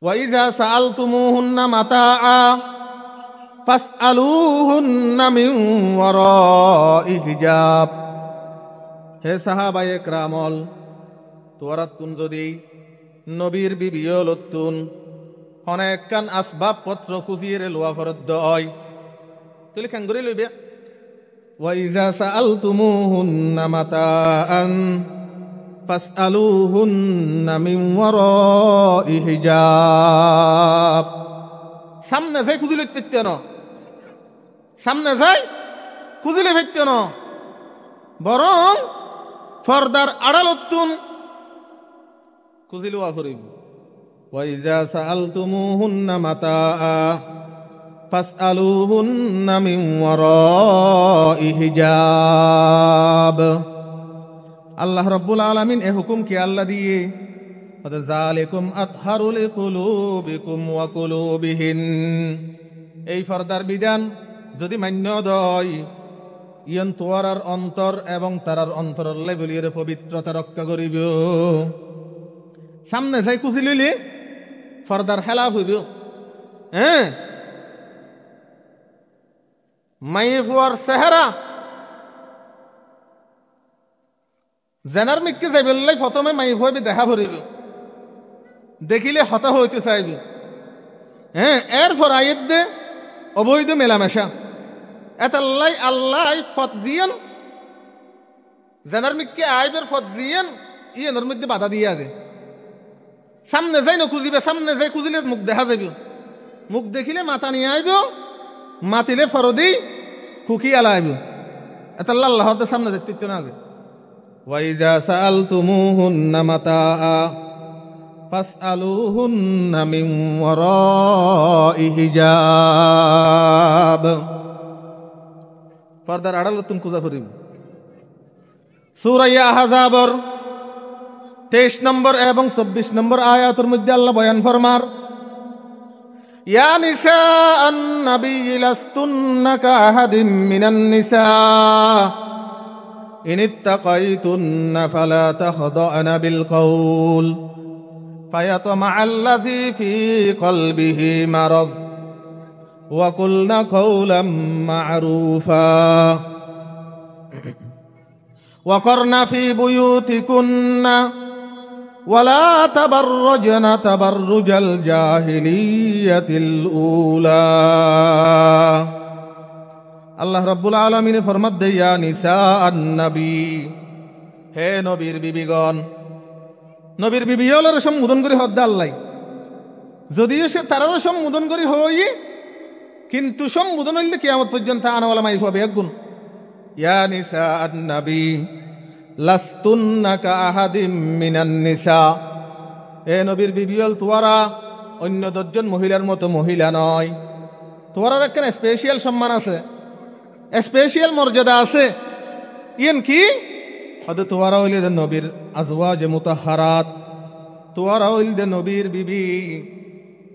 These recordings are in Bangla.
ওয়াইজা সাআলতুমুহুন্না মাতাআ ফাসআলুহুন্না মিন ওয়ারাই হিজাব। হে সাহাবায়ে কেরামল, তোরাতুন যদি নবীর বিবিয়লতুন অনেক কান আসবাব পত্র খুঁজিয়ে লোয়া ফরদ্দ হয় তুলি কেন করে লইবে। ওয়াইজা সাআলতুমুহুন্না মাতাআন ফাসআলুহুন্না মিন ওয়ারাই হিজাব। সামনে যাই খুঁজিলে ফেরতে ন, সামনে যাই খুঁজিলে ফেরতে ন, বরং ফর্দার আড়ালতুন খুঁজিলে আফরিব। ওয়াইজা সাআলতুমুহুন্না মাতাআ ফাসআলুহুন্না মিন ওয়ারাই হিজাব। আল্লাহ রাব্বুল আলামিন এ হুকুম কি আল্লাহ দিয়ে যালিকুম আতহারু লিকুলুবিকুম ওয়া কুলুবিহিন। এই ফরদার বিধান যদি মান্য দয় ইয়ন তোয়ারার অন্তর এবং তারার অন্তরের লেভেলের পবিত্রতা রক্ষা করিব। সামনে যাই খুঁজি লইলে ফরদার খেলাফ হইব। হ্যাঁ, মাইয়ে ফুয়ার চেহারা জেনার মিককে যাই বললাই প্রথমে মাইয়ে ফুয়াবি দেখা ভরিব, দেখিলে হতা হইতে চাইব। হ্যাঁ, এরপর আয়ের দে অবৈধ মেলামেশা এতাল্লাই আল্লাহ ফত দিয়েন জেনার মিককে আইবের ফত দিয়েন ইয়ের মধ্যে বাধা দিয়ে আগে সামনে যাই না খুঁজিবে। সামনে যাই খুঁজিলে মুখ দেখা যাইব, মুখ দেখিলে মাথা নিয়ে আইব, মাতিলে ফরদি খুকি আলা আইব। এতাল্লা আল্লাহ সামনে দেখতে না আগে। ওয়াইজা সাআলতুমুহুন্না মাতাআ ফাসআলুহুন্না মিন ওয়ারাই হিজাব। ফরদার আড়ালতুন খুঁজা ফরিব। সূরা আহজাবর 23 নম্বর এবং 24 নম্বর আয়াতের মধ্যে আল্লাহ বয়ান ফরমার, ইয়া নিসা আন-নবী লাস্তুন্না কাআহাদিম মিনান নিসা ইন ইত্তাকাইতুন্না ফালা তাখদা'না বিল কওল ফায়াতমা'আল্লাযী ফী কলবিহি মারাদ ওয়া কুলনা কওলাম মা'রুফা ওয়া করনা ফী বুয়ুতিকুন্না ওয়ালা তাবাররাজনা তাবাররুজাল জাহিলিয়াতিল উলা। আল্লাহ রাব্বুল আলামিন ফরমাত দেয়, ইয়া নিসা আন-নবী, হে নবীর বিবিগণ। নবীর বিবি হলের সম্বোধন করে হদ্দা আল্লাহ, যদিও সে তারারও সম্বোধন করি হই, কিন্তু সম্বোধন হইলে কিয়ামত পর্যন্ত আনাওয়ালা মাইফ হবে একগুণ। ইয়া নিসা আন-নবী লাস্তুন্না কাআহাদিম মিনান নিসা, হে নবীর বিবি হল তোয়ারা অন্য 10 জন মহিলার মতো মহিলা নয়। তোয়ারার একটা স্পেশাল সম্মান আছে, স্পেশাল মর্যাদা আছে। ইয়েন কি হয়তো তোয়ারা হইলে দে নবীর আজওয়াজ মুতাহহারাত, তোয়ারা হইল দে নবীর বিবি,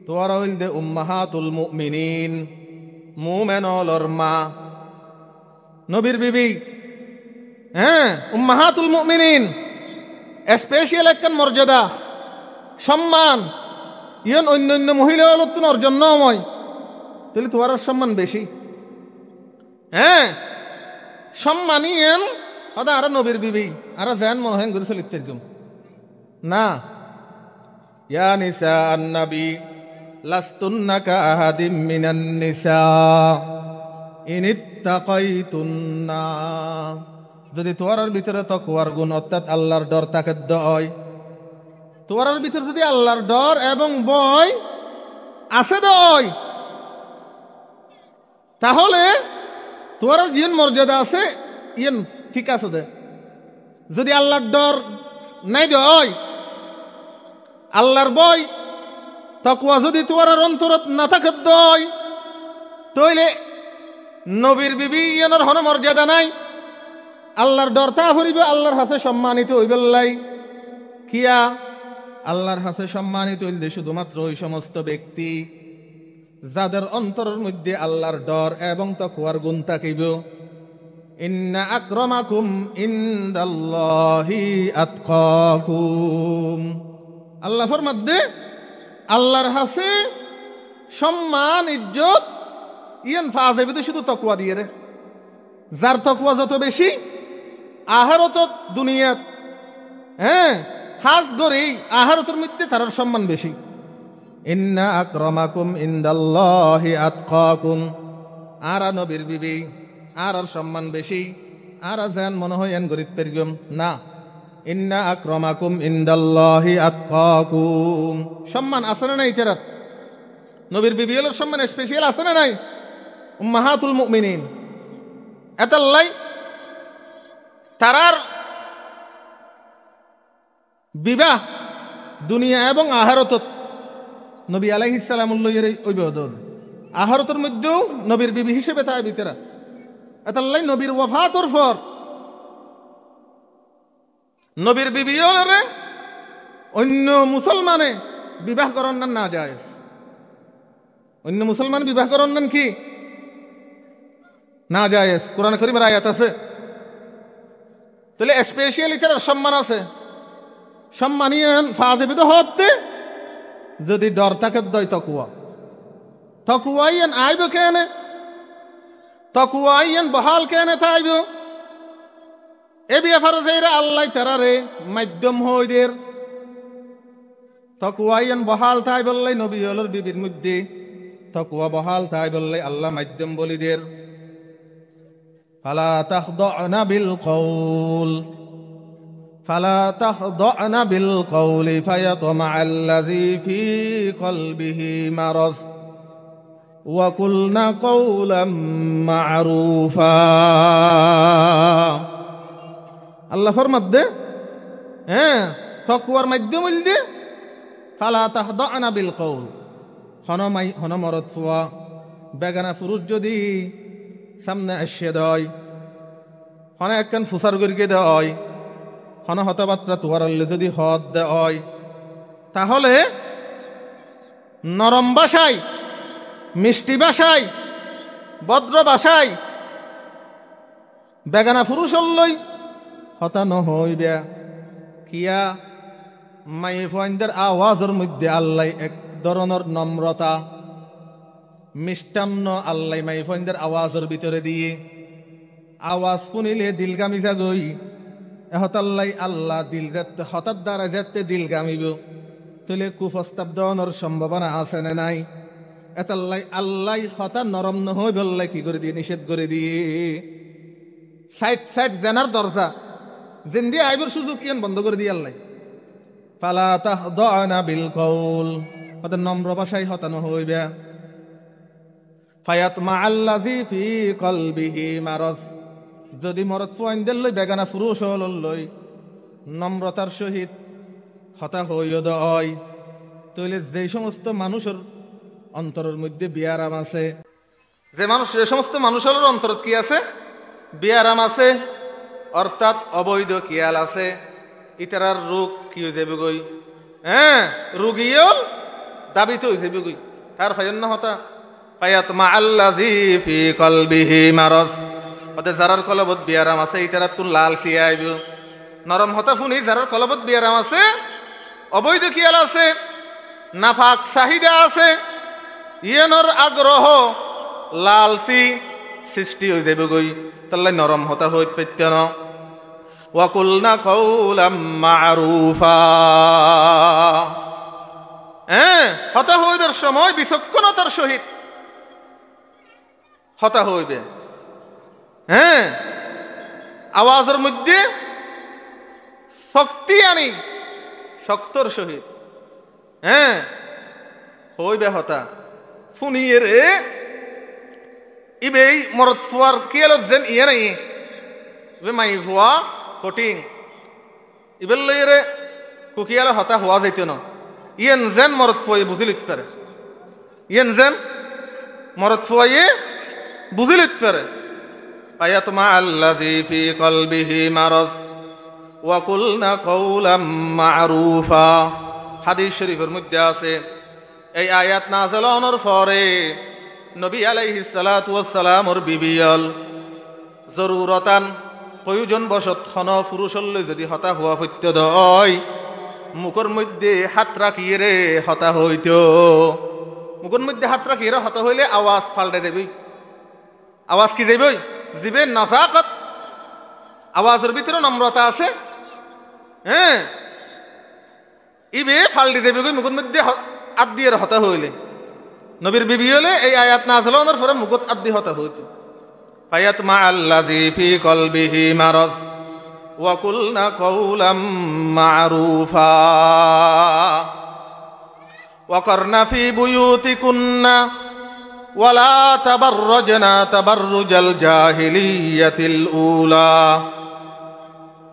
তোয়ারা হইল দে উম্মাহাতুল মুমিনিন, মুমিনলর মা, নবীর বিবি। হ্যাঁ, উম্মাহাতুল মুমিনিন স্পেশাল একখান মর্যাদা সম্মান। ইয়েন অন্য অন্য মহিলা হল তুমি অর্জন নয়, তাহলে তোমার সম্মান বেশি। হ্যাঁ, সম্মানী এন হদা আর নবীর বিবি আর যেন মনে হয় করে চলিত না। ইয়া নিসা আন-নবী লাস্তুন্না কাআহাদিম মিনান নিসা ইন ইত্তাকাইতুন্না, যদি তোমার ভিতরে তাকওয়ার গুণ অর্থাৎ আল্লাহর ডর থাকে হয়, তোমার ভিতরে যদি আল্লাহর ডর এবং ভয় আছে দয়, তাহলে তোমার জীবন মর্যাদা আছে ইয়েন ঠিক আছে দে। যদি আল্লাহর ডর নাই দয়, আল্লাহর ভয় তাকওয়া যদি তোমার অন্তরত না থাকে দয়, তাইলে নবীর বিবি ইয়েনের হন মর্যাদা নাই। আল্লাহর ডর তা হইব, আল্লাহর হাতে সম্মানিত হইবেলাই। কিয়া আল্লাহর হাতে সম্মানিত হইলে শুধুমাত্র ওই সমস্ত ব্যক্তি যাদের অন্তরের মধ্যে আল্লাহর ডর এবং তাকওয়ার গুণ থাকিব। ইন্না আকরামাকুম ইনদাল্লাহি আতকাকুম, আল্লাহ ফরমাত দে আল্লাহর হাসে সম্মান ইজ্জত ইয়ান ফাজে বিদে শুধু তকওয়া দিয়ে রে যার তকওয়া যত বেশি আহারত দুনিয়াত হ্যাঁ হাজ গরি আহারতের মধ্যে তার সম্মান বেশি ইন্না আকরামাকুম ইনদাল্লাহি আতকাকুম আর নবীর বিবি আর সম্মান বেশি আর যেন মনে হয় এন গরিব পেরগম না ইন্না আকরামাকুম ইনদাল্লাহি আতকাকুম সম্মান আছে না নাই তেরার নবীর বিবি হলো সম্মান স্পেশাল আছে না নাই উম্মাহাতুল মুমিনিন এতাল্লাই তারার বিবাহ দুনিয়া এবং আহারতত নবী আলাইহিস সালামুল্লাহ ওইবাদত আহারতের মধ্যেও নবীর বিবি হিসেবে তাই ভিতরা এতাল্লাই নবীর ওয়াফাতর পর নবীর বিবিয়রে অন্য মুসলমানে বিবাহ করার না জায়েজ অন্য মুসলমান বিবাহ করার কি না জায়েজ কোরআন কারীমের আয়াত আছে তাহলে স্পেশালি তার সম্মান আছে সম্মানিয়ান ফাজিবিদ হতে যদি ডর থাকে দয় তকুয়াইয়ান আইব কেনে তকুয়াইয়ান বহাল কেনে তাইব এ ব্যাপারে যাইরা আল্লাহ তারারে মাধ্যম হইদের তকুয়াইয়ান বহাল তাই বললাই নবী হলর বিবির মধ্যে তকুয়া বহাল তাই বললাই আল্লাহ মাধ্যম বলিদের ফালা তাখদা'না বিল কওল فلا تخضعن بالقول فيطمع الذي في قلبه مرض وقلن قولا معروفا আল্লাহ ফরমাত দে হ্যাঁ তাকওয়ার মাধ্যম দে ফালা তাখদা'না বিল কওল হন মরদ ফুয়া বেগানা পুরুষ যদি সামনে এসে দেয় হন একখান ফুসার গরিকে দেয় হন হতবাত্রা তুয়ার যদি হদ দেয় তাহলে নরম ভাষায় মিষ্টি ভাষায় ভদ্র ভাষায় বেগানা পুরুষ লই হতা নহইবে কিয়া মাই ফয়েন্দের আওয়াজের মধ্যে আল্লাহ এক ধরনের নম্রতা মিষ্টান্ন আল্লাহ মাই ফয়েন্দের আওয়াজের ভিতরে দিয়ে আওয়াজ শুনিলে দিলগামি যাগই এহতাল্লাই আল্লাহ দিল যাতে হঠাৎ দ্বারা যাতে দিল গামিব তাহলে কুপ্রস্তাব দেওয়ানোর সম্ভাবনা আছে না নাই এতাল্লাই আল্লাহ হঠাৎ নরম নহই বললাই কি করে দিয়ে নিষেধ করে দিয়ে সাইড সাইড জেনার দরজা জেন দিয়ে আইবর সুযোগ ইয়ান বন্ধ করে দিয়ে আল্লাহ ফালা তাখদা'না বিল কওল ওদের নম্র ভাষায় হতানো হইবে ফায়াতমা আল্লাযী ফি কলবিহি মারাজ যদি মরদ ফুয়াইন্দের লই বেগানা পুরুষ হল লই নম্রতার সহিত হতা হইও দয় তইলে যে সমস্ত মানুষের অন্তরের মধ্যে বিয়ারাম আছে যে সমস্ত মানুষের অন্তরত কি আছে বিয়ারাম আছে অর্থাৎ অবৈধ কিয়াল আছে ইতারার রোগ কি হয়ে যাবে গই হ্যাঁ রোগীও দাবিত হয়ে যাবে গই তার ফাইন হতা ফায়াতমা আল্লাযী ফি কলবিহি মারাজ ওদের যারার কলবত বিয়ারাম আছে ইতারা তুন লাল সিয়া আইব নরম হতা ফুনি যারার কলবত বিয়ারাম আছে অবৈধ কিয়াল আছে নাফাক চাহিদা আছে ইয়ানোর আগ্রহ লালসি সৃষ্টি হয়ে যাবে গই তাল্লাই নরম হতা হইত পেত্যন ওয়াকুলনা কওলাম মা'রুফা হ্যাঁ হতা হইবার সময় বিচক্ষণতার সহিত হতা হইবে হ্যাঁ আওয়াজের মধ্যে শক্তি আনি শক্তর সহিত হ্যাঁ হইবে হতা ফুনিয়ে রে ইবেই মরদ ফুয়ার কিয়ালত যেন ইয়ে নাই ইবে মাই ফুয়া কঠিন ইবেল লই রে কুকিয়ালে হতা হওয়া যাইত না ইয়েন যেন মরদ ফুয়াই বুঝি লিখতে পারে ইয়েন যেন মরদ ফুয়াই বুঝি লিখতে পারে ফায়াতমা আল্লাযী ফি কলবিহি মারাজ ওয়া কুলনা কওলাম মা'রুফা হাদিস শরীফের মধ্যে আছে এই আয়াত নাযিল হওয়ার পরে নবী আলাইহিস সালাতু ওয়াস সালামর বিবিয়ল জরুরতান প্রয়োজন বশত হন পুরুষলৈ যদি হতা হওয়া সত্য দয় মুখের মধ্যে হাত রাখিয়ে রে হতা হইত মুখের মধ্যে হাত রাখিয়ে রে হতা হইলে আওয়াজ পাল্টে দেবই আওয়াজ কি যাইবই জিবে নাজাকত আওয়াজের ভিতরে নম্রতা আছে হ্যাঁ ইবে ফাল্টি দেবে গই মুখের মধ্যে হাত দিয়ে হতা হইলে নবীর বিবি হলে এই আয়াত নাযিল হওয়ার পরে মুখত হাত দিয়ে হতা হইত ফায়াতমা আল্লাযী ফি কলবিহি মারাজ ওয়া কুলনা কাওলাম মা'রুফা ওয়া করনা ফি বুয়ুতিকুন্না ওয়ালা তাবাররাজনা তাবাররুজাল জাহিলিয়াতিল উলা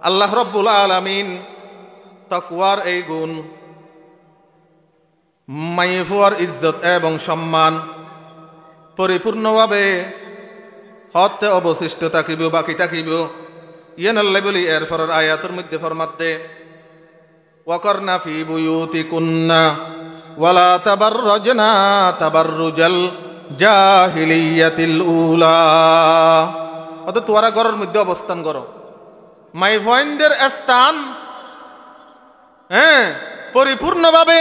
আল্লাহ রাব্বুল আলামিন তাকওয়ার এই গুণ মাইফুয়ার ইজ্জত এবং সম্মান পরিপূর্ণভাবে হতে অবশিষ্ট থাকিব বাকি থাকিব ইয়ান আল্লাহ বলি এর পরের আয়াতের মধ্যে ফরমাতে ওয়াকরনা ফি বুয়ুতিকুন্না ওয়ালা তাবাররাজনা তাবাররুজাল জাহিলিয়াতিল উলা অত তোরা ঘরের মধ্যে অবস্থান করো মাইফুয়ানদের স্থান হ্যাঁ পরিপূর্ণভাবে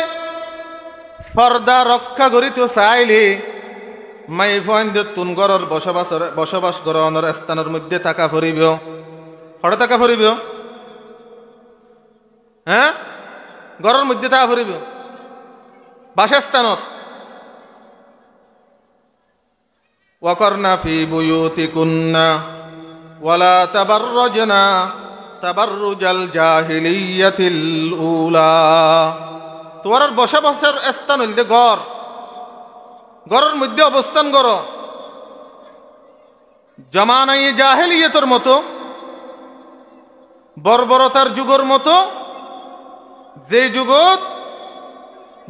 পর্দা রক্ষা করিতে চাইলে মাইফুয়ানদের তুন ঘরের বসবাস গ্রহণের স্থানের মধ্যে থাকা ফুরিব হঠাৎ থাকা ফুরিব হ্যাঁ ঘরের মধ্যে থাকা ফুরিব বাসস্থানত ওয়াকরনা ফি বুয়ুতিকুন্না ওয়ালা তাবাররাজনা তাবাররুজাল জাহিলিয়াতিল উলা তোমার বসবাসের স্থান হইলে ঘরের মধ্যে অবস্থান করো জামানাই জাহেলিয়াতের মতো বর্বরতার যুগের মতো যে যুগত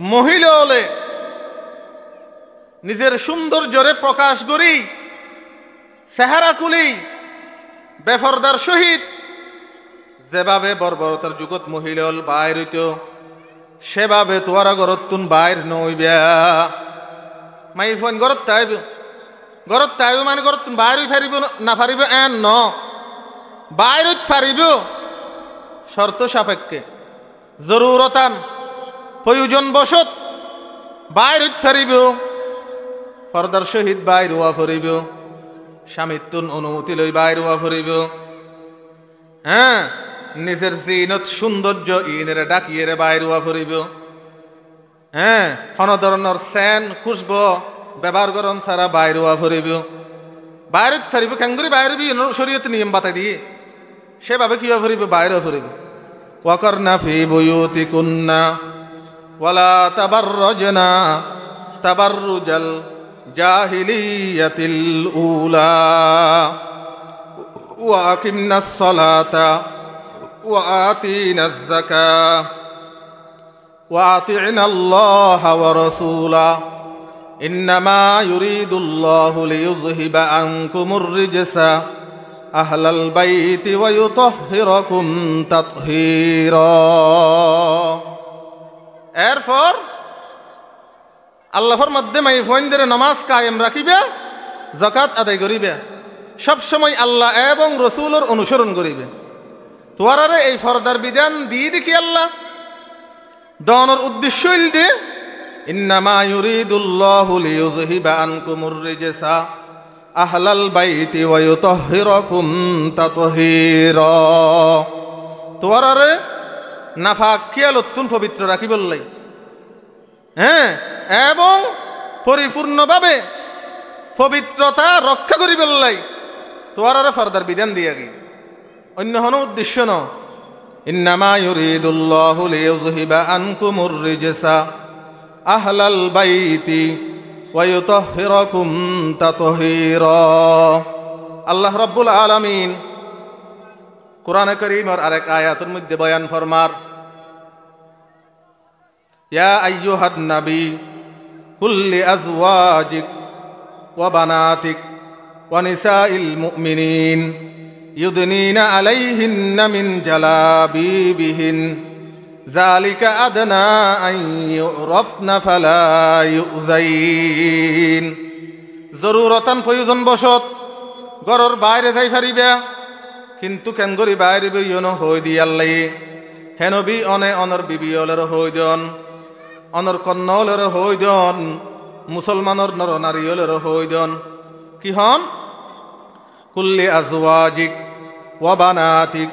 মহিলা হলে নিজের সৌন্দর্যরে প্রকাশ করি চেহারা কুলি বেফরদার সহিত যেভাবে বর্বরতার যুগত মহিলা হল বাইর হইত সেভাবে তোয়ারা ঘরত তুন বাইর নইবা মাই ফোন ঘরত তাইব মানে ঘরত তুন বাইর হই ফারিব না ফারিব এন ন বাইর হইত ফারিব শর্ত সাপেক্ষে জরুরতান প্রয়োজন বশত বাইর হইত ফারিব ফরদার সহিত বাইর হওয়া ফরিব স্বামীর তুন অনুমতি লই বাইর হওয়া ফরিব হ্যাঁ নিজের জিনত সৌন্দর্য ইনেরে ডাকিয়ে বাইর হওয়া ফরিব হ্যাঁ কোন ধরনের সেন খুশব ব্যবহার করন সারা বাইর হওয়া ফরিব বাইরে ফরিব কেঙ্গুরি বাইরে শরীয়ত নিয়ম বাতাই দিয়ে সেভাবে কি হওয়া ফরিব বাইর হওয়া ফরিব ওয়াকরনা ফি বুয়ুতিকুন্না ওয়ালা তাবাররাজনা তাবাররুজাল জাহিলিয়াতিল উলা ওয়া আকিমনাস সালাতা وآتينا الزكاة وأطعنا الله ورسوله إنما يريد الله ليذهب عنكم الرجس أهل البيت ويطهركم تطهيرا এরপর আল্লাহর মধ্যে মাইফুয়ানদের নামাজ কায়েম রাখিবে যাকাত আদায় করিবে সব সময় আল্লাহ এবং রাসূলের অনুসরণ করিবে তোয়ারে এই ফরদার বিধান দিয়ে দেখি আল্লাহ দনের উদ্দেশ্য দে ইন্নামা ইউরিদুল্লাহু লিইয়ুযহিবা আনকুমুর রিজসা আহলাল বাইতি ওয়া ইউতাহহিরাকুম তাতহীরা তোয়ারে নাফাক কিয়ালতুন পবিত্র রাখি বললাই হ্যাঁ এবং পরিপূর্ণভাবে পবিত্রতা রক্ষা করি বললাই তোয়ারে ফরদার বিধান দিয়ে গি অন্য কোনো উদ্দেশ্য ন ইন্নামা ইউরিদুল্লাহু লিইয়ুযহিবা আনকুমুর রিজসা আহলাল বাইতি ওয়া ইউতাহহিরাকুম তাতহীরা আল্লাহ রাব্বুল আলামিন কুরআনে কারীমের আরেক আয়াতের মধ্যে বয়ান ফরমার ইয়া আইয়ুহান নবী কুল্লি আজওয়াজিক ওয়া বানাতিক ওয়া নিসাইল মুমিনিন يدنين عليهن من جلابيبهن ذلك أدنى أن يعرفن فلا يؤذين জরুরতান প্রয়োজন বশত ঘরের বাইরে যাই ফারিবে কিন্তু কেন করি বাইরে বইয়নো হই দি আল্লাহ হে নবী অনে অনর বিবিয়লের হইদন অনর কন্নলের হইদন মুসলমানর নর নারীয়লের হইদন কি হন কুল্লি আজওয়াজিক ওয়া বানাতিক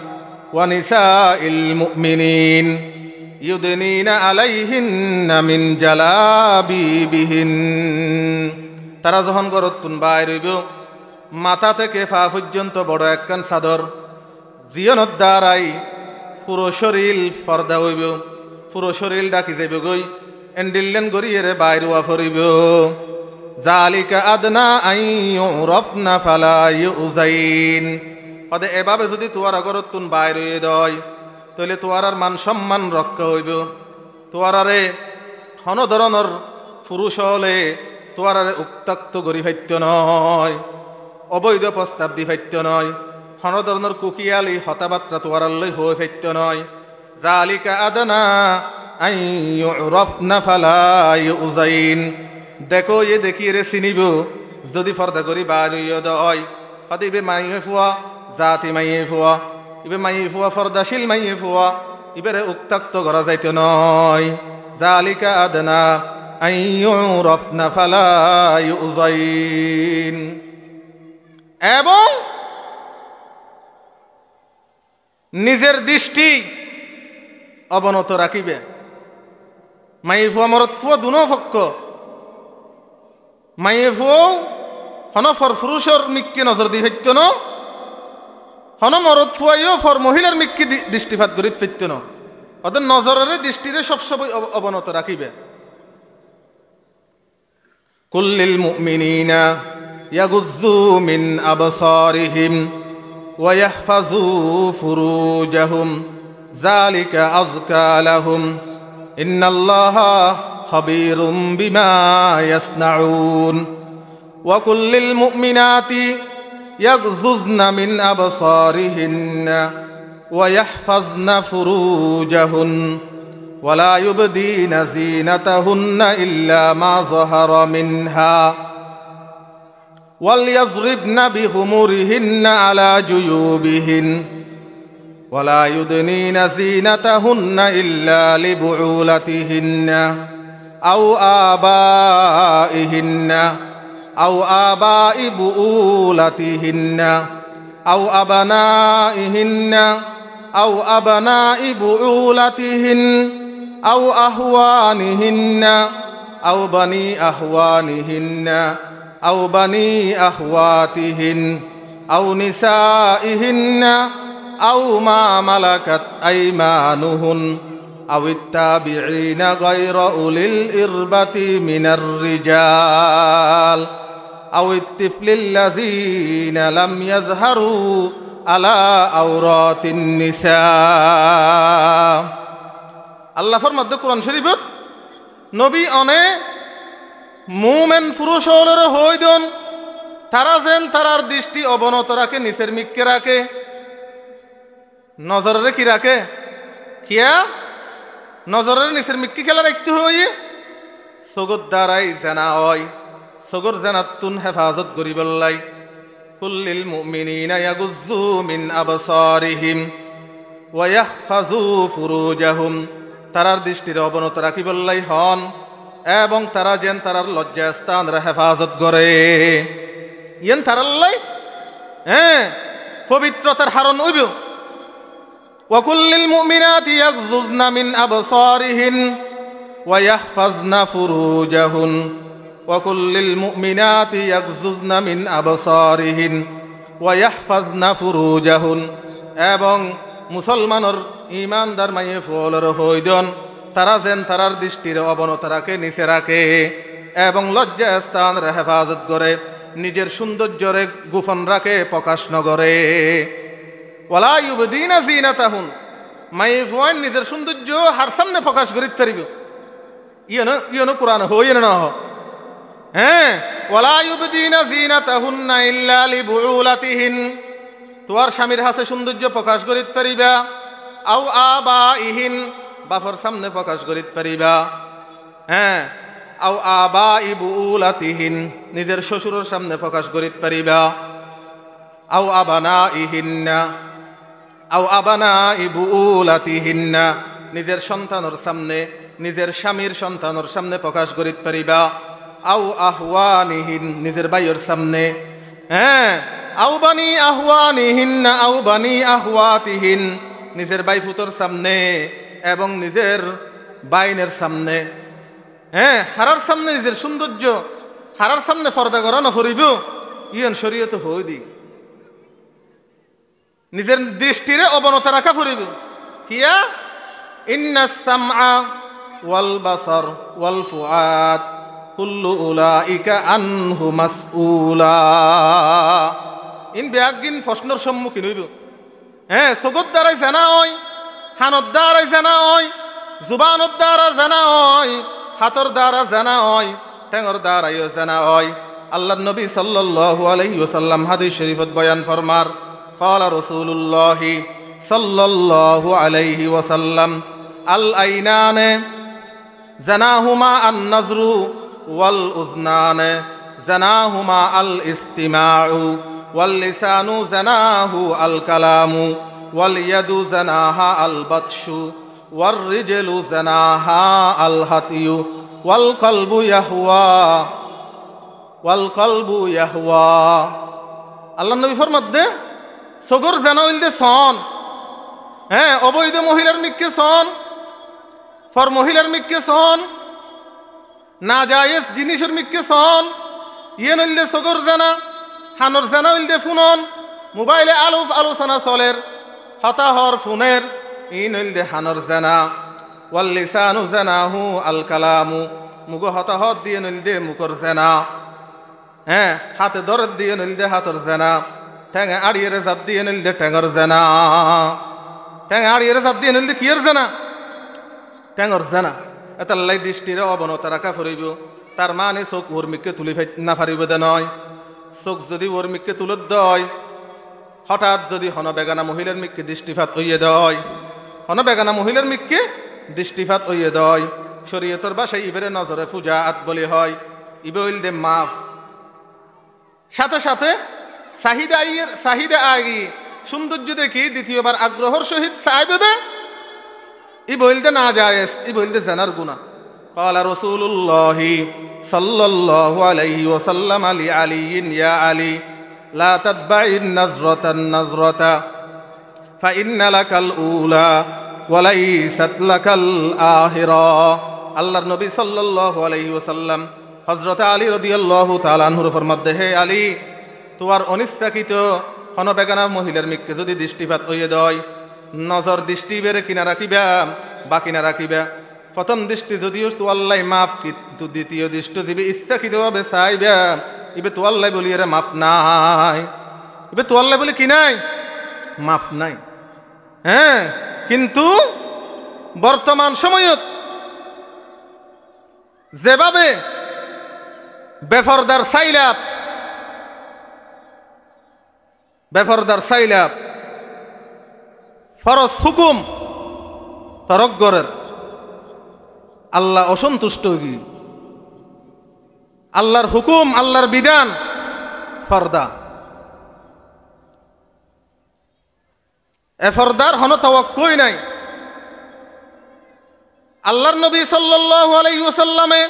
ওয়া নিসাইল মুমিনিন ইউদনিনা আলাইহিন্না মিন জালাবিবিহিন। তারা যখন গরতুন বাইর হইব মাথা থেকে পা পর্যন্ত বড় একখান চাদর জিয়নত দ্বারাই পুরো শরীর ফর্দা হইব, পুরো শরীর ডাকি যাইব গই এন্ডিল্লেন গড়িয়ে বাইর ওয়া ফরিব। জালিকা আদনা আইয়ুরাফনা ফালা ইউজাইন। পদে এভাবে যদি তোয়ার গরতুন বাইর হইয়ে দয় তাহলে তোয়ার মান সম্মান রক্ষা হইব। তোয়ারে হন ধরনের পুরুষ হলে তোয়ারে উত্তক্ত গরি ভাইত্য নয়, অবৈধ প্রস্তাব দি ভাইত্য নয়, হন ধরনের কুকিয়ালি হতাবাত্রা তোয়ারাল্লৈ হয়ে ভাইত্য নয়। জালিকা আদনা আইয়ুরাফনা ফালা ইউজাইন। দেখো এ দেখি রে চিনিব যদি ফর্দা করি বাড়িয়ে দয় হতে ইবে মাইয়ে ফুয়া জাতি মাইয়ে ফুয়া ইবে মাইয়ে ফুয়া ফর্দাশীল মাইয়ে ফুয়া ইবেরে উত্তক্ত করা যাইতে নয়। জালিকা আদনা আইয়ুরাফনা ফালা ইউজাইন। এবং নিজের দৃষ্টি অবনত রাখিবে। মাইয়ে ফুয়া মরত ফুয়া দুনো পক্ষ মাইয়ে ফুয়াও হন ফর পুরুষের মিক্কি নজর দি হইত ন, হন মরদ ফুয়াইও ফর মহিলার মিক্কি দৃষ্টিপাত করিত পাইত ন। ওদের নজরের দৃষ্টিরে সবসময় অবনত রাখিবে। কুল্লিল মুমিনিনা ইয়াগুযু মিন আবসারিহিম ওয়া ইয়াহফাযু ফুরুজাহুম যালিকা আযকা লাহুম ইন্নাল্লাহা খাবীরুম বিমা ইয়াসনাউন। ওয়া কুল্লিল মুমিনাতি ইয়াগযুযনা মিন আবসারিহিন্না ওয়া ইয়াহফাযনা ফুরুজাহুন ওয়া লা ইউবদিনা যিনাতাহুন্না ইল্লা মা যাহারা মিনহা ওয়াল ইয়াযরিবনা বিখুমুরিহিন্না আলা জুয়ুবিহিন ওয়া লা ইউদনিনা যিনাতাহুন্না ইল্লা লিবুউলাতিহিন্না আও আবাইহিন্না আও আবাই বুউলাতিহিন্না আও আবনাইহিন্না আও আবনাই বুউলাতিহিন আও আহওয়ানিহিন্না আও বানি আহওয়ানিহিন্না আও বানি আখওয়াতিহিন আও নিসাইহিন্না আও মা মালাকাত আইমানুহুন আও ইত্তাবিঈনা গায়রা উলিল ইরবাতি মিনার রিজাল আও ইত্তিফলিল্লাযীনা লাম ইয়াযহারু আলা আওরাতিন নিসা। আল্লাহ ফরমাদ্দে কোরআন শরীফত নবী অনে মুমেন পুরুষ হলের হইদন তারা যেন তারার দৃষ্টি অবনত রাখে, নিচের মিককে রাখে, নজরের কি রাখে কিয়া নজরের নিচের মিক্কি খেলা রাখতে হইয়ে সগর দ্বারাই জানা হয়, সগর জানাতুন হেফাজত করিবল্লাই। কুল্লিল মুমিনিনা ইয়াগুযু মিন আবসারিহিম ওয়া ইয়াহফাযু ফুরুজাহুম। তারার দৃষ্টির অবনত রাখিবল্লাই হন এবং তারা যেন তারার লজ্জাস্থানরা হেফাজত করে। ইয়েন তারাল্লাই পবিত্রতার হারণ হইব। ওয়া কুল্লিল মুমিনাতি ইয়াগযুযনা মিন আবসারিহিন ওয়া ইয়াহফাযনা ফুরুজাহুন ওয়া কুল্লিল মুমিনাতি ইয়াগযুযনা মিন আবসারিহিন ওয়া ইয়াহফাযনা ফুরুজাহুন। এবং মুসলমানের ইমানদার মাইয়ে ফুলের হইদন তারা যেন তারার দৃষ্টির অবনত রাখে, নিচে রাখে এবং লজ্জা স্থানরে হেফাজত করে, নিজের সৌন্দর্যরে গোপন রাখে, প্রকাশ নগরে। ওয়ালা ইউবদিনা যিনাতাহুন। মাইয়ে ফুয়ান নিজের সৌন্দর্য হার সামনে প্রকাশ করিতে পারিব। ইয়নো কোরআন হই না ওয়ালা ইউবদিনা যিনাতাহুন্না ইল্লা লিবুউলাতিহিন। তোর স্বামীর হাসে সৌন্দর্য প্রকাশ করিতে পারিবা। আও আবাইহিন, বাফর সামনে প্রকাশ করিতে পারিবা। আও আবাই বুউলাতিহিন, নিজের শ্বশুরের সামনে প্রকাশ করিতে পারিবা। আও আবানাইহিন্না, আও আবানাই বুউলাতিহিন্না, নিজের সন্তানের সামনে, নিজের স্বামীর সন্তানের সামনে প্রকাশ করিতে পারিবা। আও আহওয়ানিহিন, নিজের ভাইয়ের সামনে, হ্যাঁ, আও বানি আহওয়ানিহিন্না আও বানি আহওয়াতিহিন, নিজের ভাই ফুতোর সামনে এবং নিজের বাইনের সামনে, হ্যাঁ, হারার সামনে নিজের সৌন্দর্য, হারার সামনে পর্দা করানো ফরিব, ইয়ন শরীয়ত হই দি। নিজের দৃষ্টিরে অবনতা রাখা ফরিব কিয়া, ইন্নাস সামআ ওয়াল বাসার ওয়াল ফুআদ কুল্লু উলাইকা আনহু মাসউলা। ইন বেয়াগিন প্রশ্নের সম্মুখীন হইব। হ্যাঁ, চোখের দ্বারাই জানা হয়, হানোর দ্বারাই জানা হয়, জুবানোর দ্বারা জানা হয়, হাতর দ্বারা জানা হয়, ঠ্যাঙর দ্বারাইও জানা হয়। আল্লাহর নবী সাল্লাল্লাহু আলাইহি ওয়াসাল্লাম হাদিস শরীফত বয়ান ফরমার, ক্বালা রাসূলুল্লাহি সাল্লাল্লাহু আলাইহি ওয়াসাল্লাম, আল আইনানে জানাহুমা আন নাজরু ওয়াল উজনানে জানাহুমা আল ইস্তিমাউ ওয়াল লিসানু জানাহু আল কালামু ওয়াল ইয়াদু জানাহা আল বাতশু ওয়ার রিজলু জানাহা আল হাতিয়ু ওয়াল কলবু ইয়াহওয়া ওয়াল কলবু ইয়াহওয়া। আল্লাহ নবী ফরমাত দে সগর জানা হইল দে সন, হ্যাঁ, অবৈধ মহিলার মিক্কে সন, ফর মহিলার মিক্কে সন, না জায়েজ জিনিসের মিক্কে সন, ইয়ে নইলে সগর জানা, হানর জানা হইলে ফুনন, মোবাইলে আলোচনা চলের, হতাহর ফোনের, ই নইলে হানর জানা, ওয়াল লিসানু জানাহু আল কালামু, মুগ হতাহত দিয়ে নইলে মুখর জানা, হ্যাঁ, হাতে দরদ দিয়ে নইলে হাতর জানা, ঠ্যাঙে আড়িয়ে জাত দিয়ে নইলে ঠ্যাঙর জানা, ঠ্যাঙে আড়িয়ে জাত দিয়ে নইলে কিয়ের জানা, ঠ্যাঙর জানা। এতাল্লাই দৃষ্টিরে অবনতা রাখা ফরিব। তার মানে চোখ ওর মিককে তুলি না ফারিব দে নয়। চোখ যদি ওর মিককে তুলত দয়, হঠাৎ যদি হন বেগানা মহিলার মিককে দৃষ্টিপাত হইয়ে দয়, হন বেগানা মহিলার মিককে দৃষ্টিপাত হইয়ে দয়, শরীয়তর বাসায় ইবেরে নজরে ফুজা আত বলি হয়, ইবে হইল দে মাফ। সাথে সাথে চাহিদা আগি সৌন্দর্য দেখি দ্বিতীয়বার আগ্রহর সহিত চাইবে দে, ই বলতে না জায়েজ, ই বলতে জানার গুনাহ। ক্বালা রাসূলুল্লাহি সাল্লাল্লাহু আলাইহি ওয়াসাল্লাম আলি আলিয়িন ইয়া আলী লা তাতবাইন নাজরাতান নাজরাতা ফা ইন্না লাকাল উলা ওয়া লাইসাত লাকাল আখিরা। আল্লাহর নবী সাল্লাল্লাহু আলাইহি ওয়াসাল্লাম হযরত আলী রাদিয়াল্লাহু তাআলা আনহুর ফরমাত দে, হে আলী, তোমার অনিচ্ছাকৃত কোন বেগানা মহিলার মিককে যদি দৃষ্টিপাত হইয়ে দয়, নজর দৃষ্টি বেড়ে কিনা রাখিবা বা কিনা রাখিবা। প্রথম দৃষ্টি যদিও তো আল্লাহ মাফ, কিন্তু দ্বিতীয় দৃষ্টি দিবে ইচ্ছাকৃত ভাবে চাইবা, ইবে তো আল্লাহ বলি এরা মাফ নাই, ইবে তো আল্লাহ বলি কি নাই, মাফ নাই। হ্যাঁ, কিন্তু বর্তমান সময়ত যেভাবে বেফরদার সাইলাপ ফরজ হুকুম তরকগরের, আল্লাহ অসন্তুষ্ট কি, আল্লাহর হুকুম আল্লাহর বিধান ফরদা, এ ফরদার হন তাওয়াক্কুই নাই। আল্লাহর নবী সাল্লাল্লাহু আলাইহি ওয়াসাল্লামে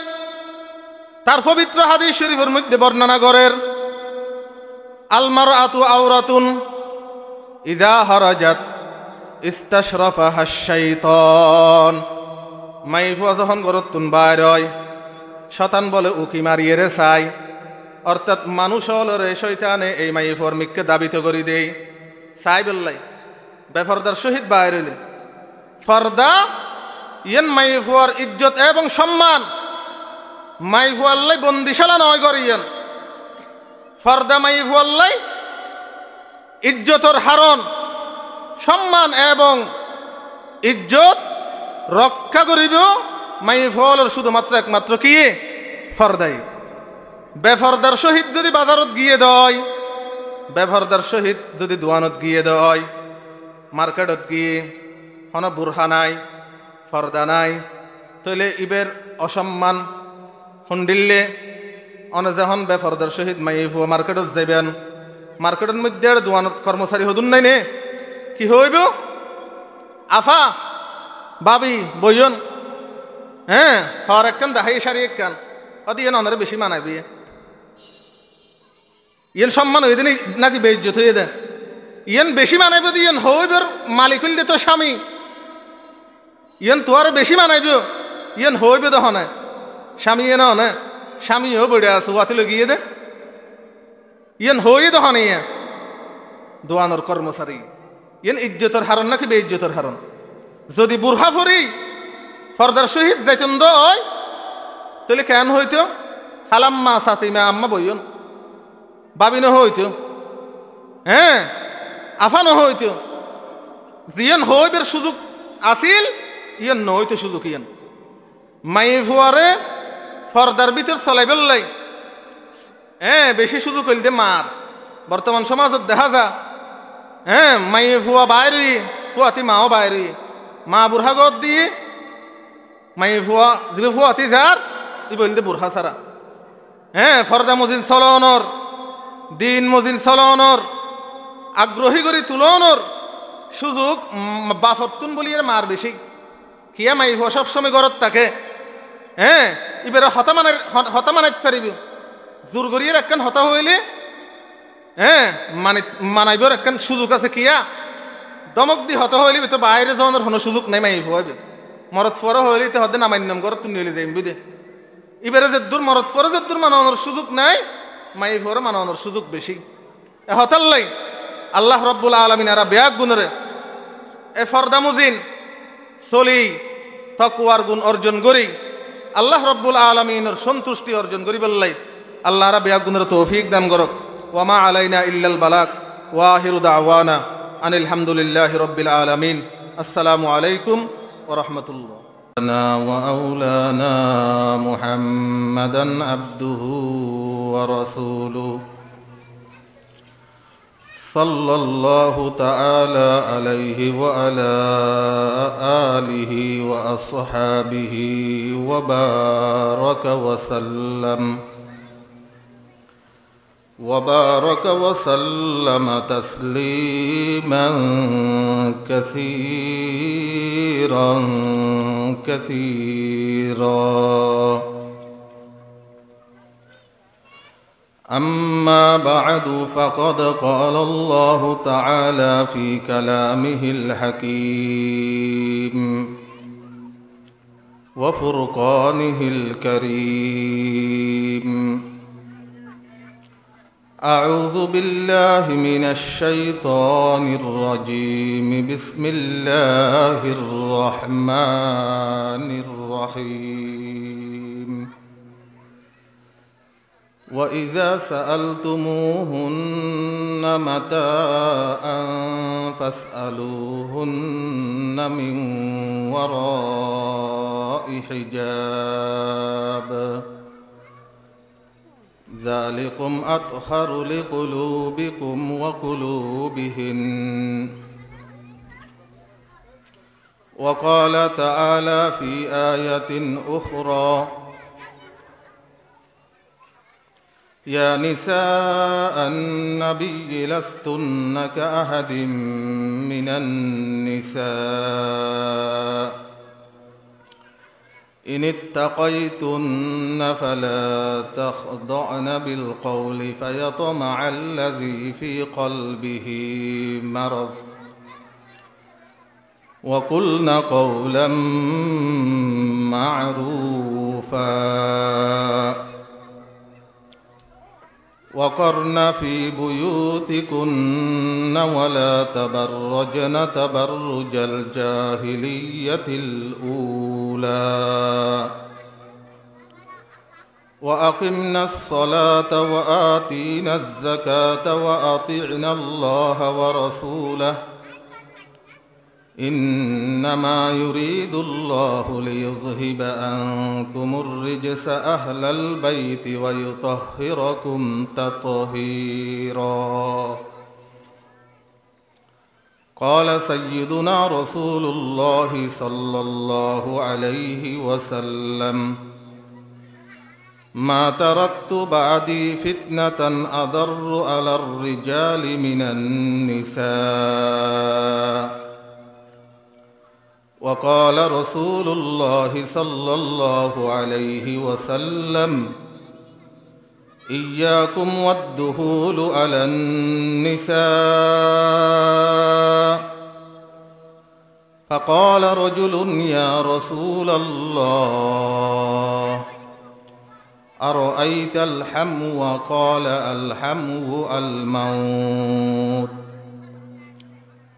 তার পবিত্র হাদিস শরীফের মধ্যে বর্ণনা করেন, আল মারআতু আওরাতুন ইযা হারাজাত ইস্তাশরাফাহা শাইতান। মাইফুয়া যখন গরতুন বাইর হয়, শতান বলে উকি মারিয়ে রে চাই, অর্থাৎ মানুষ হলরে শয়তানে এই মাইফুয়ার মিককে দাবিত করি দেই, চাই বললাই বেফরদার সহিত বাইর হইলে ফরদা ইয়েন মাইফুয়ার ইজ্জত এবং সম্মান, মাইফুয়াল্লাই বন্দিশালা নয় করিয়েন, ফরদা মাইফুয়াল্লাই ইজ্জতর হারণ, সম্মান এবং ইজ্জত রক্ষা করিব মাইফুয়ালের শুধুমাত্র একমাত্র কি ফরদাই। বেফরদার সহিত যদি বাজারত গিয়ে দেয়, বেফরদার সহিত যদি দোয়ানত গিয়ে দেয়, মার্কেটত গিয়ে হন বুরহা নাই, ফরদা নাই, তাহলে ইবের অসম্মান হুন্ডিল্লে অনে যখন বেফরদার সহিত মাইফুয়া মার্কেটত যাইবেন, মার্কেটের মধ্যে দোয়ানত কর্মচারী হদুন নাই নে, কি হইব আফা বাবি বইয়ন হ্যাঁ হর একখান দাহাই সারি একখান অদি এন অনারে বেশি মানাইবি ইয়েন সম্মান হয়ে দিন নাকি বেইজ্জত হয়ে দেয় ইয়েন বেশি মানাইব ইয়েন হইবর মালিক হইলে তো স্বামী ইয়েন তোয়ারে বেশি মানাইব ইয়েন হইবে তো হনে স্বামী এন হনে স্বামীও বড়ে আছে ওয়াতি লগিয়ে দে ইয়েন হয়ে তো হনে ইয়ে দোয়ানোর কর্মচারী ইয়েন ইজ্জতর হারণ নাকি বেইজ্জতর হারণ যদি বুরহা ফরি ফরদার শহীদ বেতন দয় তাহলে কেন হইতো হালাম্মা সাসিমা আম্মা বইয়ন বাবিনো হইতো হ্যাঁ আফানো হইতো জিয়ান হইবের সুযোগ আসিল ইয়ান নইতো সুযোগ ইয়ান মাই ফুয়ারে ফরদার ভিতর চলাই বেললাই হ্যাঁ বেশি সুযোগ হইল দে মার বর্তমান সমাজত দেখা যা হ্যাঁ মাই ফুয়া বাইরে ফুয়াতি মাও বাইরে মা বুড়হা গদ দিয়ে মাই ফুয়া দিবে ফুয়াতি যার ই বলতে বুড়হা সারা হ্যাঁ ফরদা মজিল চলনর দিন মজিল চলনর আগ্রহী করে তুলনর সুযোগ বাফতুন বলিয়ে মার বেশি কিয়া মাই ফুয়া সবসময় গরত থাকে হ্যাঁ এবারে হতামানাইতে পারিব জোর করিয়ে একখান হতা হইলে হ্যাঁ মানাইবর একখান সুযোগ আছে কিয়া দমক দি হতা হইলে তো বাইরে যাওয়ার কোনো সুযোগ নাই মাই ফুয়াবে মরত ফর হইলে তো হতে নামান্যম গরত তুমি হইলে যাইম বুঝে এবারে যে দূর মরত ফর যে দূর মানানোর সুযোগ নাই মাই ফুয়ারে মানানোর সুযোগ বেশি এ হতাল্লাই আল্লাহ রব্বুল আলমিন এরা বেয়াক গুণরে এ ফরদা মুজিন চলি তকওয়ার গুণ অর্জন করি আল্লাহ রব্বুল আলমিনের সন্তুষ্টি অর্জন করি বললাই আল্লাহ রা বেয়াক গুণরে তৌফিক দান করক ওয়ামা আলাইনা ইল্লাল বালাক ওয়াহিরু দাওয়ানা আনিল হামদুলিল্লাহি রাব্বিল আলামিন আসসালামু আলাইকুম ওয়া রাহমাতুল্লাহ وأولانا محمدا عبده ورسوله صلى الله تعالى عليه وعلى آله وأصحابه وبارك وسلم تسليما كثيرا أما بعد فقد قال الله تعالى في كلامه الحكيم وفرقانه الكريم أعوذ بالله من الشيطان الرجيم بسم الله الرحمن الرحيم وإذا سألتموهن متاء فاسألوهن من وراء حجاب ذلكم أطهر لقلوبكم وقلوبهن وقال تعالى في آية أخرى يا نساء النبي لستن كأحد من النساء إن اتقيتن فلا تخضعن بالقول فيطمع الذي في قلبه مرض وقلن قولا معروفا وقرن في بيوتكن ولا تبرجن تبرج الجاهلية الأولى وأقمنا الصلاة وآتينا الزكاة وأطعنا الله ورسوله إنما يريد الله ليذهب عنكم الرجس أهل البيت ويطهركم تطهيرا قال سيدنا رسول الله صلى الله عليه وسلم ما تركت بعدي فتنة أضر على الرجال من النساء. وقال رسول الله صلى الله عليه وسلم: إياكم والدخول على النساء. فقال رجل: يا رسول الله، أرأيت الحمو؟ قال: الحمو الموت.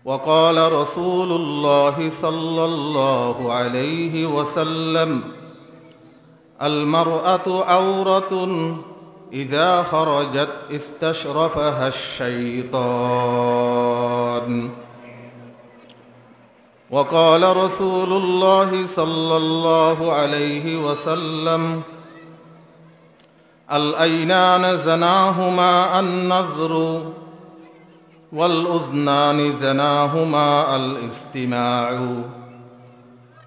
وقال رسول الله صلى الله عليه وسلم: المرأة عورة إذا خرجت استشرفها الشيطان. وقال رسول الله صلى الله عليه وسلم: العينان زناهما النظر، والأذنان زناهما الاستماع،